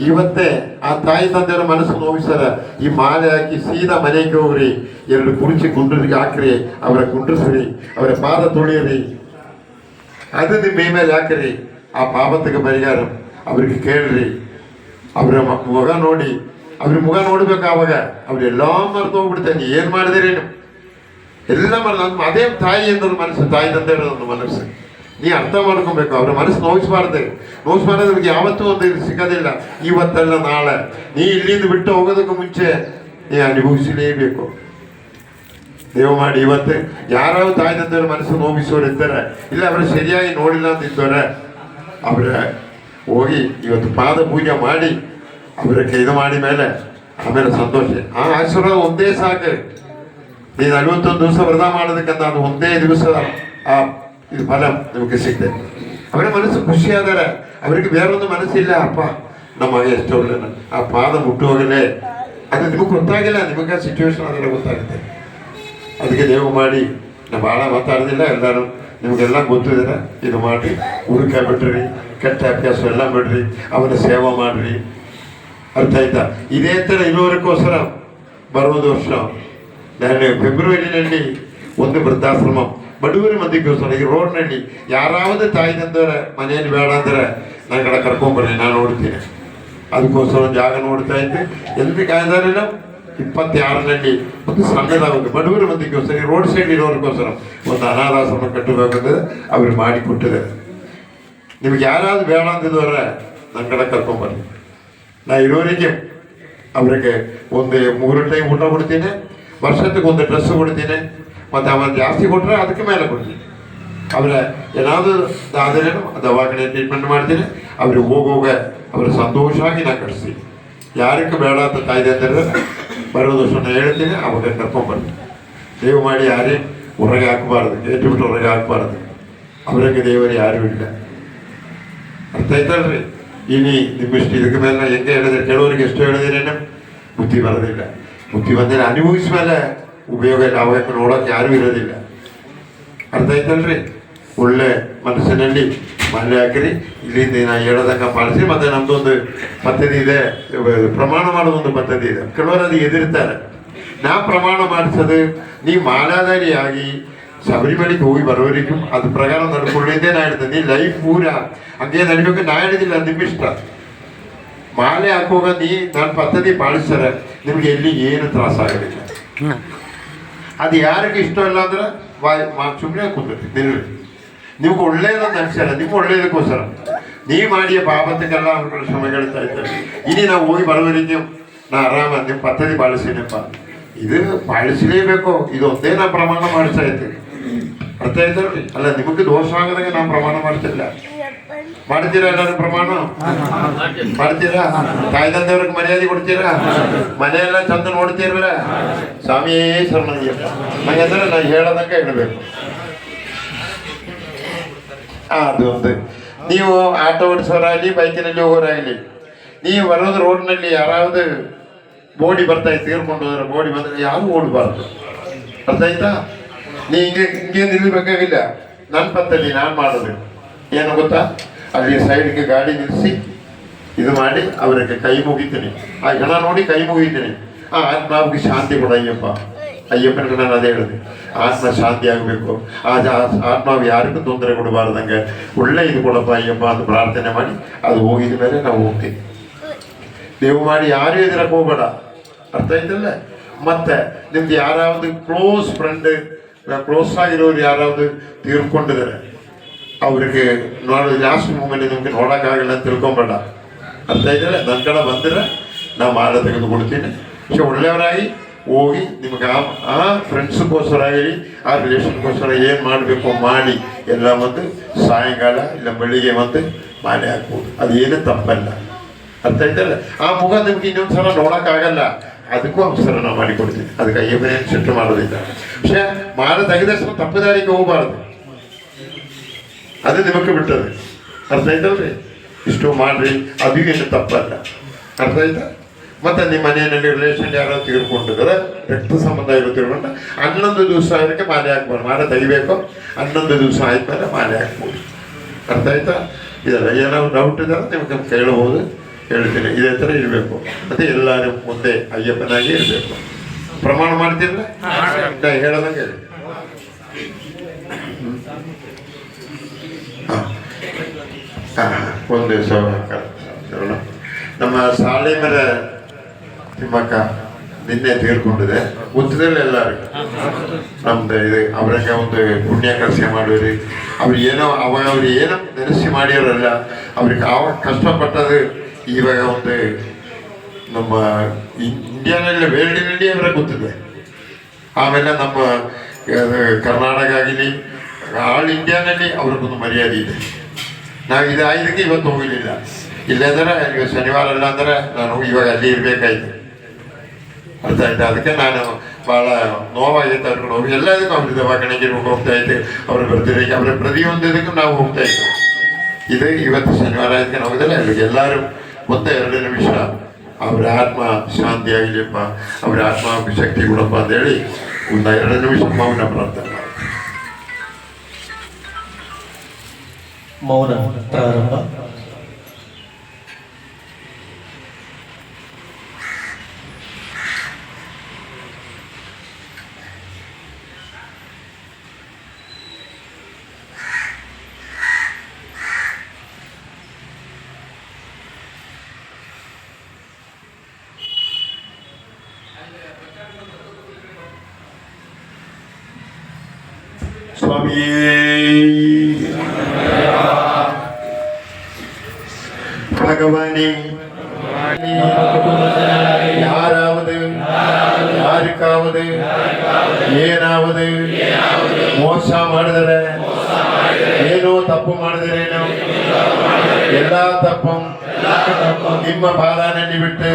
ಇವತ್ತೇ ಆ ತಾಯಿ ತಂದೆಯವ್ರ ಮನಸ್ಸು ನೋವಿಸ್ತಾರೆ. ಈ ಮಾಲೆ ಹಾಕಿ ಸೀದಾ ಮನೆಗೆ ಹೋಗ್ರಿ, 2 ಕುರ್ಚಿ ಗುಂಡ್ರಿಗೆ ಹಾಕ್ರಿ, ಅವರ ಕುಂಡ್ರಿಸ್ರಿ, ಅವರ ಪಾದ ತೊಳಿಯಿರಿ, ಅದು ನಿಮ್ಮ ಮೈ ಮೇಲೆ ಹಾಕ್ರಿ. ಆ ಪಾಪತ್ತಿಗೆ ಪರಿಹಾರ ಅವ್ರಿಗೆ ಕೇಳ್ರಿ. ಅವರ ಮುಖ ನೋಡಿ ಅವ್ರ ಮುಖ ನೋಡ್ಬೇಕು. ಆವಾಗ ಅವ್ರೆಲ್ಲ ಮರೆತು ಹೋಗ್ಬಿಡ್ತೇನೆ. ಏನು ಮಾಡಿದಿರೇನು ಎಲ್ಲ ಅದೇ ತಾಯಿ ಅನ್ನೋದು ಮನಸ್ಸು, ತಾಯಿ ತಂದೆ ಅನ್ನೋದು ಮನಸ್ಸು. ನೀ ಅರ್ಥ ಮಾಡ್ಕೊಬೇಕು. ಅವ್ರ ಮನಸ್ಸು ನೋವಿಸ್ಬಾರ್ದು. ನಮ್ಗೆ ಯಾವತ್ತೂ ಒಂದು ಇದು ಸಿಗೋದಿಲ್ಲ. ಇವತ್ತಲ್ಲ ನಾಳೆ. ನೀ ಇಲ್ಲಿಂದ ಬಿಟ್ಟು ಹೋಗೋದಕ್ಕೆ ಮುಂಚೆ ನೀ ಅನುಭವಿಸಲೇಬೇಕು. ದೇವು ಮಾಡಿ ಇವತ್ತು ಯಾರು ತಾಯಿ ತಂದೆಯವ್ರ ಮನಸ್ಸು ನೋವಿಸೋರು ಇರ್ತಾರೆ, ಇಲ್ಲ ಅವರು ಸರಿಯಾಗಿ ನೋಡಿಲ್ಲ ಅಂತಿದ್ದಾರೆ, ಅವರ ಹೋಗಿ ಇವತ್ತು ಪಾದ ಪೂಜೆ ಮಾಡಿ ಅವರಿಗೆ ಇದು ಮಾಡಿ ಮೇಲೆ ಆಮೇಲೆ ಸಂತೋಷ. ಆ ಆಶೀರ್ವಾದ ಒಂದೇ ಸಾಕು. ನೀನು 51 ದಿವಸ ವ್ರತ ಮಾಡೋದಕ್ಕಂತ ಅದು ಒಂದೇ ದಿವಸದ ಆ ಇದು ಫಲ ನಿಮಗೆ ಸಿಗ್ತದೆ. ಅವರ ಮನಸ್ಸು ಖುಷಿಯಾದರೆ ಅವರಿಗೆ ಬೇರೊಂದು ಮನಸ್ಸಿಲ್ಲ. ಅಪ್ಪ ನಮ್ಮ ಮಗ ಎಷ್ಟು ಒಳ್ಳೆ ಆ ಪಾದ ಮುಟ್ಟು ಹೋಗಲೇ ಅದು ನಿಮಗೆ ಗೊತ್ತಾಗಿಲ್ಲ. ನಿಮಗೆ ಸಿಚುವೇಶನ್ ಅದೆಲ್ಲ ಗೊತ್ತಾಗುತ್ತೆ. ಅದಕ್ಕೆ ದೇವು ಮಾಡಿ ನಾನು ಭಾಳ ಮಾತಾಡೋದಿಲ್ಲ. ಎಲ್ಲರೂ ನಿಮಗೆಲ್ಲ ಗೊತ್ತಿದ್ದಾರೆ. ಇದು ಮಾಡಿರಿ, ಹುಡುಕ ಬಿಡ್ರಿ, ಕೆಟ್ಟ ಅಭ್ಯಾಸ ಎಲ್ಲ ಬಿಡ್ರಿ, ಅವನ ಸೇವೆ ಮಾಡಿರಿ. ಅರ್ಥ ಆಯ್ತಾ? ಇದೇ ಥರ ಇರೋದಕ್ಕೋಸ್ಕರ ಬರುವುದು ವರ್ಷ ನಾನು ಫೆಬ್ರವರಿನಲ್ಲಿ ಒಂದು ವೃದ್ಧಾಶ್ರಮ ಬಡವರ ಮಂದಿಗೋಸ್ಕರ ಈ ರೋಡ್ನಲ್ಲಿ ಯಾರಾவது ತಾಯಿ ತಂದವರ ಮನೆಯಲ್ಲಿ ಬೇಡ ಅಂದರೆ ನನ್ನ ಕಡೆ ಕರ್ಕೊಂಬರ್ರಿ, ನಾನು ನೋಡ್ತೀನಿ. ಅದಕ್ಕೋಸ್ಕರ ಒಂದು ಜಾಗ ನೋಡ್ತಾ ಇದ್ದೆ. ಎಲ್ಲಿ ಕಾಯ್ದಾರಿಲ್ಲ 26ರಲ್ಲಿ ಒಂದು ಸಣ್ಣದಾಗುತ್ತೆ ಬಡವರ ಮಂದಿಗೋಸ್ಕರ ಈ ರೋಡ್ ಸೈಡ್ ಇರೋರಿಗೋಸ್ಕರ ಒಂದು ಅನಾಥಾಶ್ರಮ ಕಟ್ಟಬೇಕಂದ್ರೆ ಅವ್ರಿಗೆ ಮಾಡಿ ಕೊಟ್ಟಿದ್ದಾರೆ. ನಿಮ್ಗೆ ಯಾರಾದ್ರು ಬೇಡ ಅಂತಿದ್ದವ್ರೆ ನನ್ನ ಕಡೆ ಕರ್ಕೊಂಬರ್ರಿ. ನಾ ಇರೋರಿಗೆ ಅವರಿಗೆ ಒಂದು 3 ಟೈಮ್ ಊಟ ಕೊಡ್ತೀನಿ, ವರ್ಷಕ್ಕೆ ಒಂದು ಡ್ರೆಸ್ ಕೊಡ್ತೀನಿ, ಮತ್ತು ಅವನು ಜಾಸ್ತಿ ಕೊಟ್ಟರೆ ಅದಕ್ಕೆ ಮೇಲೆ ಕೊಡ್ತೀನಿ. ಅವರ ಏನಾದರೂ ಆದರೇನು ದವಾಖಾನೆ ಟ್ರೀಟ್ಮೆಂಟ್ ಮಾಡ್ತೀನಿ. ಅವ್ರಿಗೆ ಹೋಗೋಗ ಅವ್ರ ಸಂತೋಷವಾಗಿ ನಾ ಕಳಿಸ್ತೀನಿ. ಯಾರಿಗೆ ಬೇಡ ಅಂತ ಕಾಯ್ದೆ ಅಂದರೆ ಬರೋದು ವರ್ಷ ನಾನು ಹೇಳ್ತೀನಿ, ಅವಾಗ ಕರ್ಕೊಂಡ್ಬರ್ತೀನಿ. ದೇವು ಮಾಡಿ ಯಾರೇ ಹೊರಗೆ ಹಾಕಬಾರ್ದು, ಬಿಟ್ಟು ಹೊರಗೆ ಹಾಕಬಾರ್ದು. ಅವರಿಗೆ ದೇವರು ಯಾರೂ ಇಲ್ಲ. ಅರ್ಥ ಆಯ್ತಲ್ರಿ? ಇನಿ ನಿಮ್ಮಿಷ್ಟು ಇದಕ್ಕೆ ಮೇಲೆ ಹೆಂಗೆ ಹೇಳಿದ್ರೆ ಕೆಲವರಿಗೆ ಎಷ್ಟು ಹೇಳಿದ್ರೇನು ಬುದ್ಧಿ ಬರೋದಿಲ್ಲ. ಬುದ್ಧಿ ಬಂದಿಲ್ಲ, ಅನುಭವಿಸ ಮೇಲೆ ಉಪಯೋಗ ಇಲ್ಲ. ಅವಾಗ ನೋಡೋಕೆ ಯಾರೂ ಇರೋದಿಲ್ಲ. ಅರ್ಥ ಆಯ್ತಲ್ರಿ? ಒಳ್ಳೆ ಮನಸ್ಸಿನಲ್ಲಿ ಮಾಲೆ ಹಾಕಿರಿ. ಇಲ್ಲಿಂದ ನಾ ಹೇಳೋದಂಗೆ ಪಾಲಿಸಿ. ಮತ್ತು ನಮ್ಮದೊಂದು ಪದ್ಧತಿ ಇದೆ, ಪ್ರಮಾಣ ಮಾಡೋದೊಂದು ಪದ್ಧತಿ ಇದೆ. ಕೆಲವರು ಅದು ಎದುರ್ತಾರೆ. ನಾ ಪ್ರಮಾಣ ಮಾಡಿಸೋದು ನೀವು ಮಾಲಾಧಾರಿ ಆಗಿ ಶಬರಿಮಲೆಗೆ ಹೋಗಿ ಬರೋವರೆಗೂ ಅದು ಪ್ರಕಾರ ನಡ್ಕೊಳ್ಳಿದ್ದೇ ನಾ ಹೇಳ್ತೇನೆ. ನೀ ಲೈಫ್ ಪೂರ ಹಂಗೆ ನಡಿಬೇಕು ನಾ ಹೇಳಿದಿಲ್ಲ, ನಿಮ್ಮಿಷ್ಟ. ಮಾಲೆ ಹಾಕುವಾಗ ನಾನು ಪದ್ಧತಿ ಪಾಲಿಸ್ತಾರೆ, ನಿಮ್ಗೆ ಎಲ್ಲಿ ಏನು ತ್ರಾಸ ಆಗೋದಿಲ್ಲ. ಅದು ಯಾರಿಗೆ ಇಷ್ಟ ಇಲ್ಲ ಅಂದ್ರೆ ಸುಮ್ಮನೆ ಕೂತ್ರಿ ನಿಲ್ರಿ. ನಿಮ್ಗೆ ಒಳ್ಳೇದೊಂದು ಅನ್ಸಲ್ಲ, ನಿಮ್ಗೆ ಒಳ್ಳೇದಕ್ಕೋಸ್ಕರ ನೀವು ಮಾಡಿಯ ಪಾಪತ್ತಕ್ಕೆಲ್ಲ ಅವ್ರ ಶ್ರಮ ಹೇಳ್ತಾ ಇದ್ದಾರೆ. ಇನ್ನು ನಾವು ಹೋಗಿ ಬರೋವರೆಗೆ ನಾ ಆರಾಮ ನಿಮ್ಮ ಪದ್ಧತಿ ಪಾಲಿಸ್ತೀನಪ್ಪ, ಇದು ಪಾಲಿಸಲೇಬೇಕು, ಇದು ಒಂದೇ ನಾ ಪ್ರಮಾಣ ಮಾಡಿಸ್ತಾ ಇರ್ತೀವಿ. ಅರ್ಥ ಆಯ್ತಲ್ರಿ? ಅಲ್ಲ ನಿಮಗೆ ದೋಷ ಆಗದಾಗ ನಾವು ಪ್ರಮಾಣ ಮಾಡ್ತಿಲ್ಲ. ಮಾಡ್ತೀರಾ ಎಲ್ಲರೂ ಪ್ರಮಾಣ ಮಾಡ್ತೀರಾ? ತಾಯಿ ತಂದೆಯವ್ರಿಗೆ ಮರ್ಯಾದೆ ಕೊಡ್ತೀರಾ? ಮನೆಯೆಲ್ಲ ಚಂದ ನೋಡ್ತೀರಲ್ಲ? ಸ್ವಾಮಿಯೇ ಶರಣಯ್ಯಪ್ಪ. ಹಾಗಾದ್ರೆ ನಾನು ಹೇಳೋದಂಗೆ ಹೇಳಬೇಕು. ಅದು ಒಂದು ನೀವು ಆಟೋ ಓಡಿಸೋರಾಗಲಿ ಬೈಕಿನಲ್ಲಿ ಹೋಗೋರಾಗಲಿ, ನೀವು ಬರೋದು ರೋಡ್ನಲ್ಲಿ ಯಾರಾவது ಬೋಡಿ ಬರ್ತಾ ಇತ್ತು ತೀರ್ಕೊಂಡು ಹೋದ್ರೆ, ಬೋಡಿ ಬಂದರೆ ಯಾರು ಓಡಬಾರ್ದು. ಅರ್ಥ ಆಯ್ತಾ? ನೀ ಹಿಂಗೆ ನಿಲ್ಲಬೇಕಾಗಿಲ್ಲ. ನನ್ನ ಪತ್ತಲ್ಲಿ ನಾನು ಮಾಡೋದು ಏನು ಗೊತ್ತಾ, ಅಲ್ಲಿ ಸೈಡ್ಗೆ ಗಾಡಿ ನಿಲ್ಲಿಸಿ ಇದು ಮಾಡಿ ಅವರಿಗೆ ಕೈ ಮುಗಿತೀನಿ, ಆ ಜನ ನೋಡಿ ಕೈ ಮುಗಿತೀನಿ. ಆತ್ಮಾವಿಗೆ ಶಾಂತಿ ಕೊಡ ಅಯ್ಯಪ್ಪ. ಅಯ್ಯಪ್ಪನಿಗೆ ನಾನು ಅದೇ ಹೇಳಿದೆ, ಆತ್ಮ ಶಾಂತಿ ಆಗಬೇಕು, ಆತ್ಮಾವು ಯಾರಿಗೂ ತೊಂದರೆ ಕೊಡಬಾರ್ದಂಗೆ ಒಳ್ಳೆ ಇದು ಕೊಡಪ್ಪ ಅಯ್ಯಪ್ಪ ಅಂತ ಪ್ರಾರ್ಥನೆ ಮಾಡಿ ಅದು ಹೋಗಿದ ಮೇಲೆ ನಾವು ಹೋಗ್ತೀವಿ. ನೀವು ಮಾಡಿ ಯಾರು ಎದುರಕ್ಕೆ ಹೋಗಬೇಡ. ಅರ್ಥ ಆಯ್ತಲ್ಲ? ಮತ್ತೆ ನಿಮ್ದು ಯಾರಾவது ಕ್ಲೋಸ್ ಫ್ರೆಂಡ್, ಕ್ಲೋಸ್ ಆಗಿರೋರು ಯಾರಾவது ತೀರ್ಕೊಂಡಿದ್ದಾರೆ, ಅವ್ರಿಗೆ ನೋಡಿ ಲಾಸ್ಟ್ ಮೂಮೆಂಟ್ ನಿಮ್ಗೆ ನೋಡೋಕ್ಕಾಗಲ್ಲ ಅಂತ ತಿಳ್ಕೊಂಬೇಡ. ಅರ್ಥ ಆಯ್ತಲ್ಲ? ನನ್ನ ಕಡೆ ಬಂದರೆ ನಾವು ಮಾಲೆ ತೆಗೆದುಕೊಡ್ತೀನಿ. ಸೊ ಒಳ್ಳೆಯವರಾಗಿ ಹೋಗಿ ನಿಮ್ಗೆ ಆ ಫ್ರೆಂಡ್ಸ್ಗೋಸ್ಕರ ಆಗಲಿ ಆ ರಿಲೇಷನ್ಗೋಸ್ಕರ ಏನು ಮಾಡಬೇಕು ಮಾಡಿ ಎಲ್ಲ ಒಂದು ಸಾಯಂಕಾಲ ಇಲ್ಲ ಬೆಳಿಗ್ಗೆ ಒಂದು ಮಾಲೆ ಹಾಕ್ಬೋದು. ಅದೇನು ತಪ್ಪಲ್ಲ. ಅರ್ಥ ಆಯ್ತಲ್ಲ? ಆ ಮುಖ ನಿಮ್ಗೆ ಇನ್ನೊಂದು ಸಲ ನೋಡೋಕ್ಕಾಗಲ್ಲ, ಅದಕ್ಕೂ ಅವಸರ ನಾವು ಮಾಡಿಕೊಡ್ತೀನಿ. ಅದಕ್ಕೆ ಅಯ್ಯಪ್ಪನೇನು ಸಿಟ್ಟು ಮಾಡೋದಿಲ್ಲ. പക്ഷേ ಮಾಲೆ ತೆಗೆದಷ್ಟು ತಪ್ಪುದಾರಿಗೆ ಹೋಗಬಾರ್ದು, ಅದು ನಿಮಗೆ ಬಿಟ್ಟದೆ. ಅರ್ಥ ಆಯ್ತಲ್ರಿ? ಇಷ್ಟು ಮಾಡ್ರಿ, ಅದು ಏನು ತಪ್ಪಲ್ಲ. ಅರ್ಥ ಆಯ್ತಾ? ಮತ್ತು ನಿಮ್ಮ ಮನೆಯಲ್ಲಿ ರಿಲೇಷನ್ ಯಾರೋ ತೀರ್ಕೊಂಡಿದ್ರೆ, ರಕ್ತ ಸಂಬಂಧ ಇರೋ ತೀರ್ಕೊಂಡ 11 ದಿವಸ ಅದಕ್ಕೆ ಮಾಲೆ ಹಾಕ್ಬಾರ್ದು. ಮಾಲೆ ತೆಗಿಬೇಕು, 11 ದಿವಸ ಆದ್ಮೇಲೆ ಮಾಲೆ ಹಾಕ್ಬೋದು. ಅರ್ಥ ಆಯ್ತಾ? ಇದೆಲ್ಲ ಏನೋ ಡೌಟ್ ಇದ್ದಾರೆ ನಿಮ್ಗೆ ಕೇಳಬಹುದು, ಹೇಳ್ತೀನಿ. ಇದೇ ಥರ ಇರಬೇಕು. ಮತ್ತು ಎಲ್ಲರೂ ಮುಂದೆ ಅಯ್ಯಪ್ಪನಾಗಿ ಇರಬೇಕು. ಪ್ರಮಾಣ ಮಾಡ್ತಿರಲ್ಲ, ಹೇಳೋದಂಗೆ ಹೇಳಿ. ಒಂದು ದಿವಸ ನಮ್ಮ ಸಾಲೆ ಮೇಲೆ ತಿಮ್ಮಕ್ಕ ನಿನ್ನೆ ತೀರ್ಕೊಂಡಿದೆ. ಗೊತ್ತಿರಲಿಲ್ಲ ಎಲ್ಲರಿಗೂ. ನಮ್ದು ಇದು ಅವ್ರಂಗೆ ಒಂದು ಪುಣ್ಯ ಕೆಲಸ ಮಾಡೋರಿ. ಅವ್ರು ಏನೋ ಅವಾಗ ಅವ್ರು ಏನೋ ನೆನೆಸಿ ಮಾಡ್ಯಾರಲ್ಲ, ಅವ್ರಿಗೆ ಆವಾಗ ಕಷ್ಟಪಟ್ಟದು ಇವಾಗ ಒಂದು ನಮ್ಮ ಇಂಡಿಯಾನಲ್ಲಿ ವರ್ಲ್ಡಿನಲ್ಲಿ ಅವ್ರಿಗೆ ಗೊತ್ತಿದೆ. ಆಮೇಲೆ ನಮ್ಮ ಕರ್ನಾಟಕ ಆಗಲಿ ಆಲ್ ಇಂಡಿಯಾನಲ್ಲಿ ಅವ್ರಿಗೊಂದು ಮರ್ಯಾದೆ ಇದೆ. ನಾವು ಇದು ಆಯ್ದಕ್ಕೆ ಇವತ್ತು ಹೋಗಲಿಲ್ಲ. ಇಲ್ಲಂದ್ರೆ ಈಗ ಶನಿವಾರ ಇಲ್ಲ ಅಂದರೆ ನಾನು ಇವಾಗ ಅಲ್ಲಿ ಇರಬೇಕಾಯ್ತು. ಅರ್ಥ ಆಯ್ತು? ಅದಕ್ಕೆ ನಾನು ಭಾಳ ನೋವಾಗೈತೆ ಅವ್ರಿಗೆ ಹೋಗಿ ಎಲ್ಲದಕ್ಕೂ ಅವ್ರ ದವಾಖಾನೆಗೆ ಹೋಗ್ತಾ ಇದ್ದೆ. ಅವ್ರ ಬರ್ತಿದ್ದಕ್ಕೆ ಅವರ ಪ್ರತಿಯೊಂದಕ್ಕೂ ನಾವು ಹೋಗ್ತಾ ಇದ್ವಿ. ಇದು ಇವತ್ತು ಶನಿವಾರ ಆಯ್ತು ಹೋಗೋದಿಲ್ಲ. ಇಲ್ಲಿಗೆ ಎಲ್ಲರೂ ಮತ್ತೆ 2 ನಿಮಿಷ ಅವ್ರ ಆತ್ಮ ಶಾಂತಿ ಆಗಲಿಪ್ಪ, ಅವ್ರ ಆತ್ಮ ಶಕ್ತಿ ಕೊಡಪ್ಪ ಅಂತೇಳಿ ಒಂದು 2 ನಿಮಿಷ ಮೌನ ಪ್ರಾರ್ಥನೆ ಮಾಡಿ. ಮೌನ ಪ್ರಾರಂಭ. ಸ್ವಾಮಿಯೇ ಭಗವಾನೇ, யாராவது யாருக்காவது ಏನಾவது ಮೋಸ ಮಾಡಿದರೆ, ಏನೋ ತಪ್ಪು ಮಾಡಿದರೇನೋ, ಎಲ್ಲ ತಪ್ಪು ನಿಮ್ಮ ಪಾದನಲ್ಲಿ ಬಿಟ್ಟು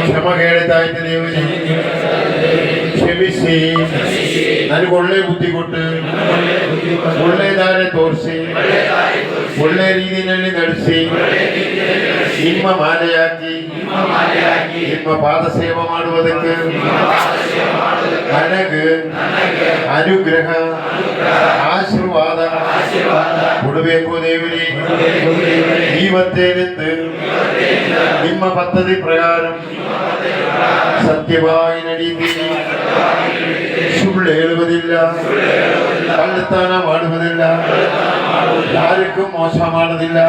ಕ್ಷಮೆ ಕೇಳ್ತಾ ಇದ್ದೇವೆ. ಕ್ಷಮಿಸಿ, ನನಗೆ ಒಳ್ಳೆ ಬುದ್ಧಿ ಕೊಟ್ಟು ಒಳ್ಳೆ ದಾರಿ ತೋರಿಸಿ ಒಳ್ಳೆ ರೀತಿಯಲ್ಲಿ ನಡೆಸಿ ನಿಮ್ಮ ಮಾಲೆ ಹಾಕಿ ನಿಮ್ಮ ಪಾದ ಸೇವೆ ಮಾಡುವುದಕ್ಕೆ ನನಗೆ ಅನುಗ್ರಹ ಆಶೀರ್ವಾದ ಕೊಡಬೇಕು ದೇವರೇ. ಇವತ್ತೇನೆಂದು ನಿಮ್ಮ ಪದ್ಧತಿ ಪ್ರಕಾರ ಸತ್ಯವಾಗಿ ನಡೆಯುತ್ತೀನಿ, ಸುಳ್ಳು ಸುಳ್ಳು ಹೇಳುವುದಿಲ್ಲ, ಕಳ್ಳತನ ಮಾಡುವುದಿಲ್ಲ, ಯಾರಿಗೂ ಮೋಸ ಮಾಡೋದಿಲ್ಲ,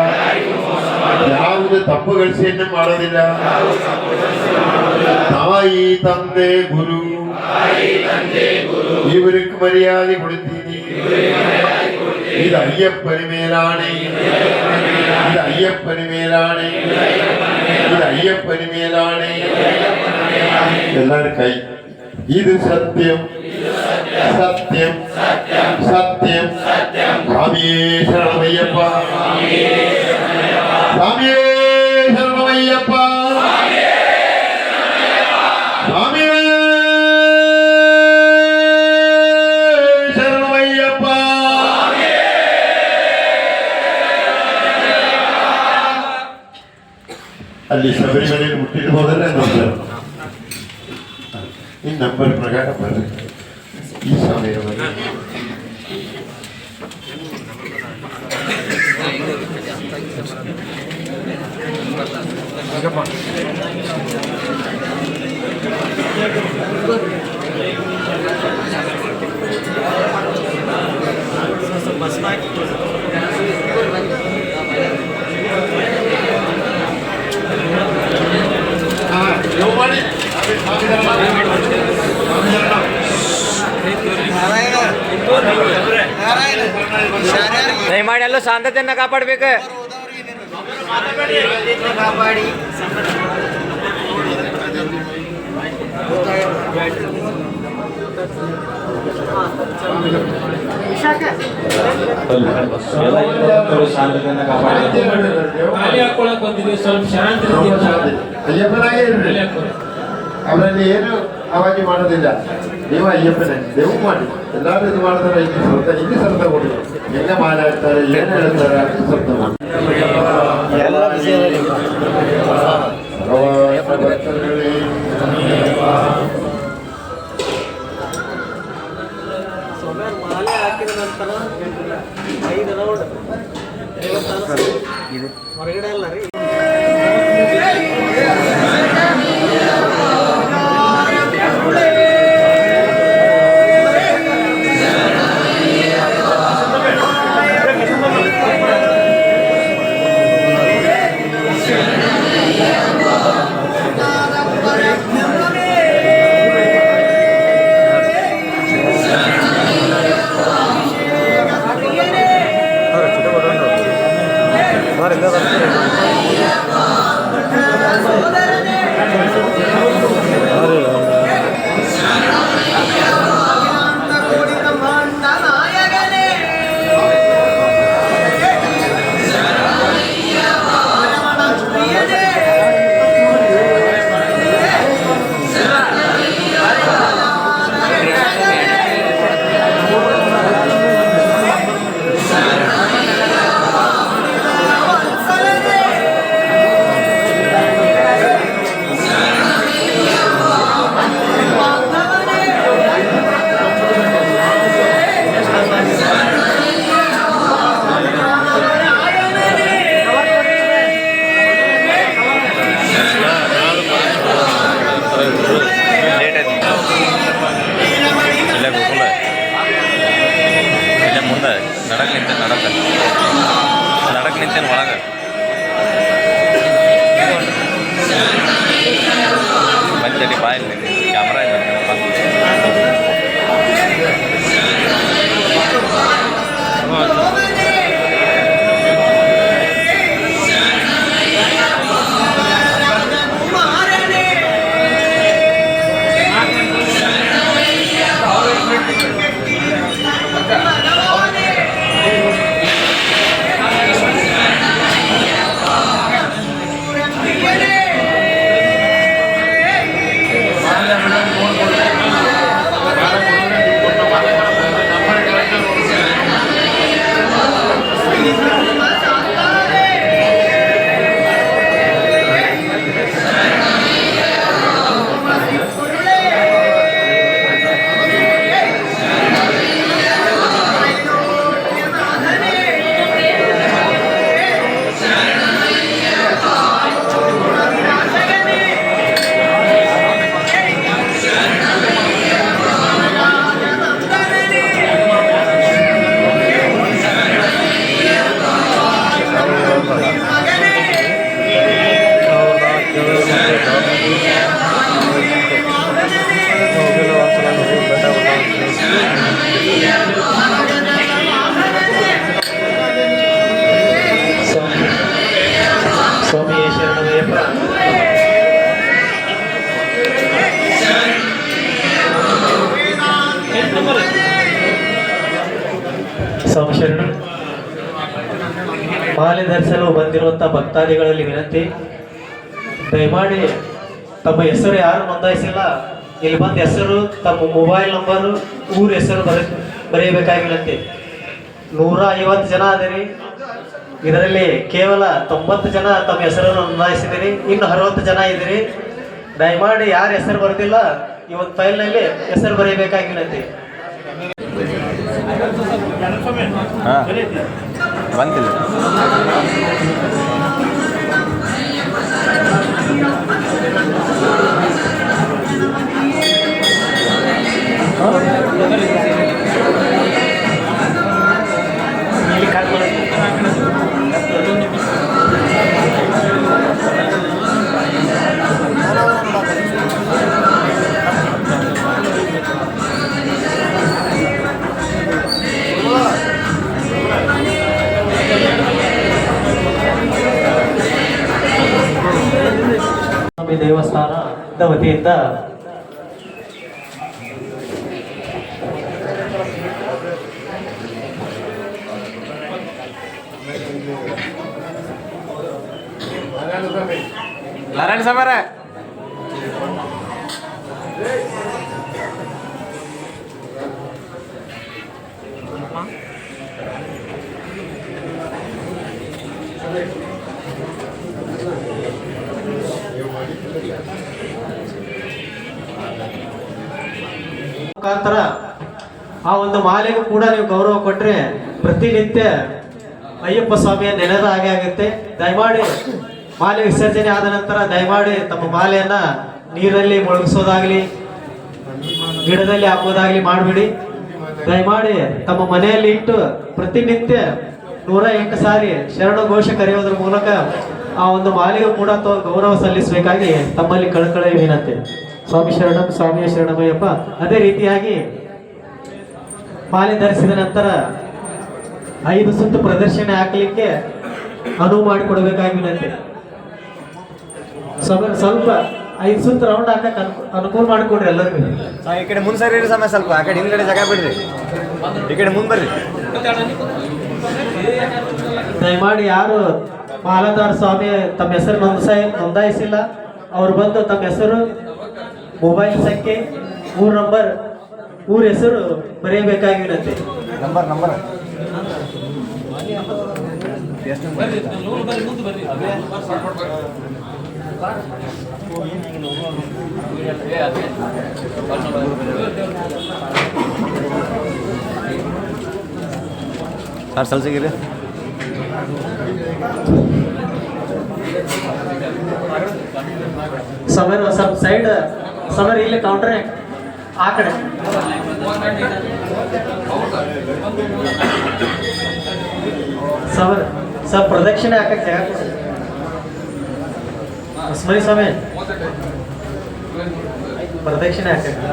ಯಾವುದು ತಪ್ಪು ಗಳಿಸಿಯನ್ನು ಮಾಡೋದಿಲ್ಲ. ತಾಯಿ ತಂದೆ ಗುರು ಇವರಿಗೆ ಮರ್ಯಾದೆ ಕೊಡುತ್ತೀನಿ. ಇದು ಅಯ್ಯಪ್ಪನ ಮೇಲಾಣೆ, ಇದು ಅಯ್ಯಪ್ಪನ ಮೇಲಾಣೆ, ಇದು ಅಯ್ಯಪ್ಪನ ಮೇಲಾಣೆ. ಎಲ್ಲರ ಕೈ. ಇದು ಸತ್ಯಂ ಸತ್ಯಂ ಸತ್ಯಂ. ಸ್ವಾಮಿಯೇ ಶರಣಮಯ್ಯಪ್ಪ, ಸ್ವಾಮಿಯೇ ಶರಣಮಯ್ಯಪ್ಪ, ಸ್ವಾಮಿಯೇ ಶರಣಮಯ್ಯಪ್ಪ. ಅಲ್ಲಿ ಶಬರಿಮಲೆಯಲ್ಲಿ ಹುಟ್ಟಿರ್ಬೋದಲ್ಲ ನಂಬರ್, ಈ ನಂಬರ್ ಪ್ರಕಾರ ಬರ್ರಿ. ಈ ಸಮಯದಲ್ಲಿ ದಯಮಾಡಿ ಎಲ್ಲ ಶಾಂತತೆಯನ್ನ ಕಾಪಾಡಬೇಕು. ಶಾಂತತೆಯನ್ನು ಕಾಪಾಡಿ. ಅಯ್ಯಪ್ಪನಾಗೇ ಇರ್ರಿ. ಅವರಲ್ಲಿ ಏನು ಅವಾಜಿ ಮಾಡೋದಿಲ್ಲ. ನೀವು ಅಯ್ಯಪ್ಪನೇ ದೇವು ಮಾಡಿ. ಎಲ್ಲರೂ ಇದು ಮಾಡಿದ್ರೆ ಇಲ್ಲಿ ಸರ್ತ ಕೊಡಿ. ಹೆಂಗ ಮಾತಾಡ್ತಾರೆ, ಏನು ಹೇಳ್ತಾರೆ ಅದು ಸರ್ತ ಮಾಡಿ. ಮಾಲೆ ಹಾಕಿದ ನಂತರ 5 ರೌಂಡ್ ಹೊರಗಡೆ ಅಲ್ಲ ರೀ. ನಡಕ್ ನಿಂತೇನೆ ಒಳಗೆ ಬಂದಲ್ಲಿ ಬಾಯಲ್ಲಿ ಕ್ಯಾಮ್ರಾ ಇದೆ. ನೋಡ್ಕೊಂಡು ಮಾಲೆ ಧರಿಸಲು ಬಂದಿರುವಂಥ ಭಕ್ತಾದಿಗಳಲ್ಲಿ ವಿನಂತಿ, ದಯಮಾಡಿ ತಮ್ಮ ಹೆಸರು ಯಾರು ನೋಂದಾಯಿಸಿಲ್ಲ ಇಲ್ಲಿ ಬಂದ ಹೆಸರು, ತಮ್ಮ ಮೊಬೈಲ್ ನಂಬರು, ಊರ ಹೆಸರು ಬರೆಯಬೇಕಾಗಿ ವಿನಂತಿ. 150 ಜನ ಅದರಿ, ಇದರಲ್ಲಿ ಕೇವಲ 90 ಜನ ತಮ್ಮ ಹೆಸರನ್ನು ನೋಂದಾಯಿಸಿದಿರಿ, ಇನ್ನು 60 ಜನ ಇದ್ದೀರಿ. ದಯಮಾಡಿ ಯಾರ ಹೆಸರು ಬರ್ತಿಲ್ಲ ಈ ಒಂದು ಫೈಲ್ನಲ್ಲಿ ಹೆಸರು ಬರೆಯಬೇಕಾಗಿ ವಿನಂತಿ. ಹಾಂ ಬಂತಿಲ್ಲ. ದೇವಸ್ಥಾನದ ವತಿಯಿಂದ ನಾರಾಯಣ ಸಮರ ಮುಖಾಂತರ ಆ ಒಂದು ಮಾಲೆಗೂ ಕೂಡ ನೀವು ಗೌರವ ಕೊಟ್ಟರೆ ಪ್ರತಿನಿತ್ಯ ಅಯ್ಯಪ್ಪ ಸ್ವಾಮಿಯ ನೆನೆದ ಹಾಗೆ ಆಗುತ್ತೆ. ದಯಮಾಡಿ ಮಾಲೆ ವಿಸರ್ಜನೆ ಆದ ನಂತರ ದಯಮಾಡಿ ತಮ್ಮ ಮಾಲೆಯನ್ನ ನೀರಲ್ಲಿ ಮುಳುಗಿಸೋದಾಗ್ಲಿ ಗಿಡದಲ್ಲಿ ಹಾಕೋದಾಗ್ಲಿ ಮಾಡಬೇಡಿ. ದಯಮಾಡಿ ತಮ್ಮ ಮನೆಯಲ್ಲಿ ಇಟ್ಟು ಪ್ರತಿನಿತ್ಯ 108 ಸಾರಿ ಶರಣ ಘೋಷ ಕರೆಯೋದ್ರ ಮೂಲಕ ಆ ಒಂದು ಮಾಲೆಗೂ ಕೂಡ ಗೌರವ ಸಲ್ಲಿಸಬೇಕಾಗಿ ತಮ್ಮಲ್ಲಿ ಕಳಕಳಿ ವಿನಂತಿ. ಸ್ವಾಮಿ ಶರಣಂ, ಸ್ವಾಮಿಯ ಶರಣಮಯ್ಯಪ್ಪ. ಅದೇ ರೀತಿಯಾಗಿ ಮಾಲೆ ಧರಿಸಿದ ನಂತರ 5 ಸುತ್ತು ಪ್ರದರ್ಶನ ಹಾಕಲಿಕ್ಕೆ ಅನುವು ಮಾಡಿಕೊಡ್ಬೇಕಾಗಿ ವಿನಂತಿ. ಸ್ವಲ್ಪ 5 ಸುತ್ತು ರೌಂಡ್ ಹಾಕಕ್ಕೆ ಅನುಕೂಲ ಮಾಡಿಕೊಡ್ರಿ ಎಲ್ಲರಿಗೂ. ಈ ಕಡೆ ಮುಂದೆ ಸರಿ ಸಮಯ ಸ್ವಲ್ಪ, ಆ ಕಡೆ ಹಿಂದ್ಗಡೆ ಜಾಗ ಬಿಡ್ರಿ, ಈ ಕಡೆ ಮುಂದೆ ಬರ್ರಿ. ದಯಮಾಡಿ ಯಾರು ಮಾಲಾಧಾರ ಸ್ವಾಮಿ ತಮ್ಮ ಹೆಸರು ನೋಂದಾಯಿಸಿಲ್ಲ ಅವ್ರು ಬಂದು ತಮ್ಮ ಹೆಸರು, ಮೊಬೈಲ್ ಸಂಖ್ಯೆ, ಊರ ನಂಬರ್, ಊರ ಹೆಸರು ಬರೆಯಬೇಕಾಗಿ ವಿನಂತಿ. ನಂಬರ್ ಸರ್ ಸಲ್ಸಿಗಿರಿ ಸಮರ್ ಸ್ವಲ್ಪ ಸೈಡ್ ಸಮರ್ ಇಲ್ಲಿ ಕೌಂಟರ್ ಆ ಕಡೆ ಸಮರ್ ಸ್ವಲ್ಪ ಪ್ರದಕ್ಷಿಣೆ ಹಾಕಕ್ಕೆ ಜಾಗ ಕೊಡಿ. ಸ್ಮರಿ ಸಮಯ ಪ್ರದಕ್ಷಿಣೆ ಹಾಕಕ್ಕೆ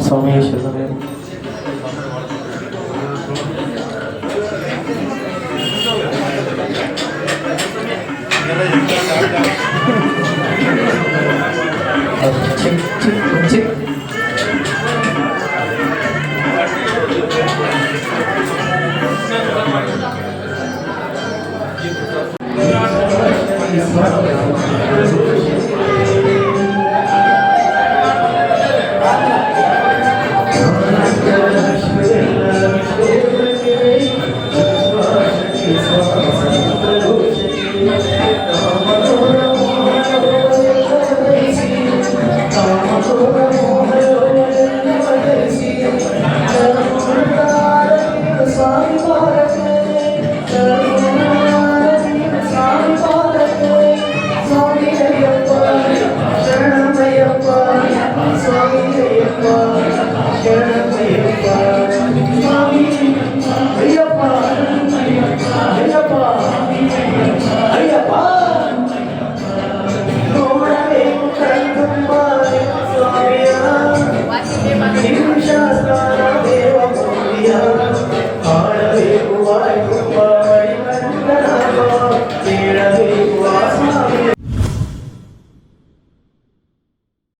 ಸ್ವಾಮಿ ಶರಣಮಯ್ಯಪ್ಪ. ತುಂಬ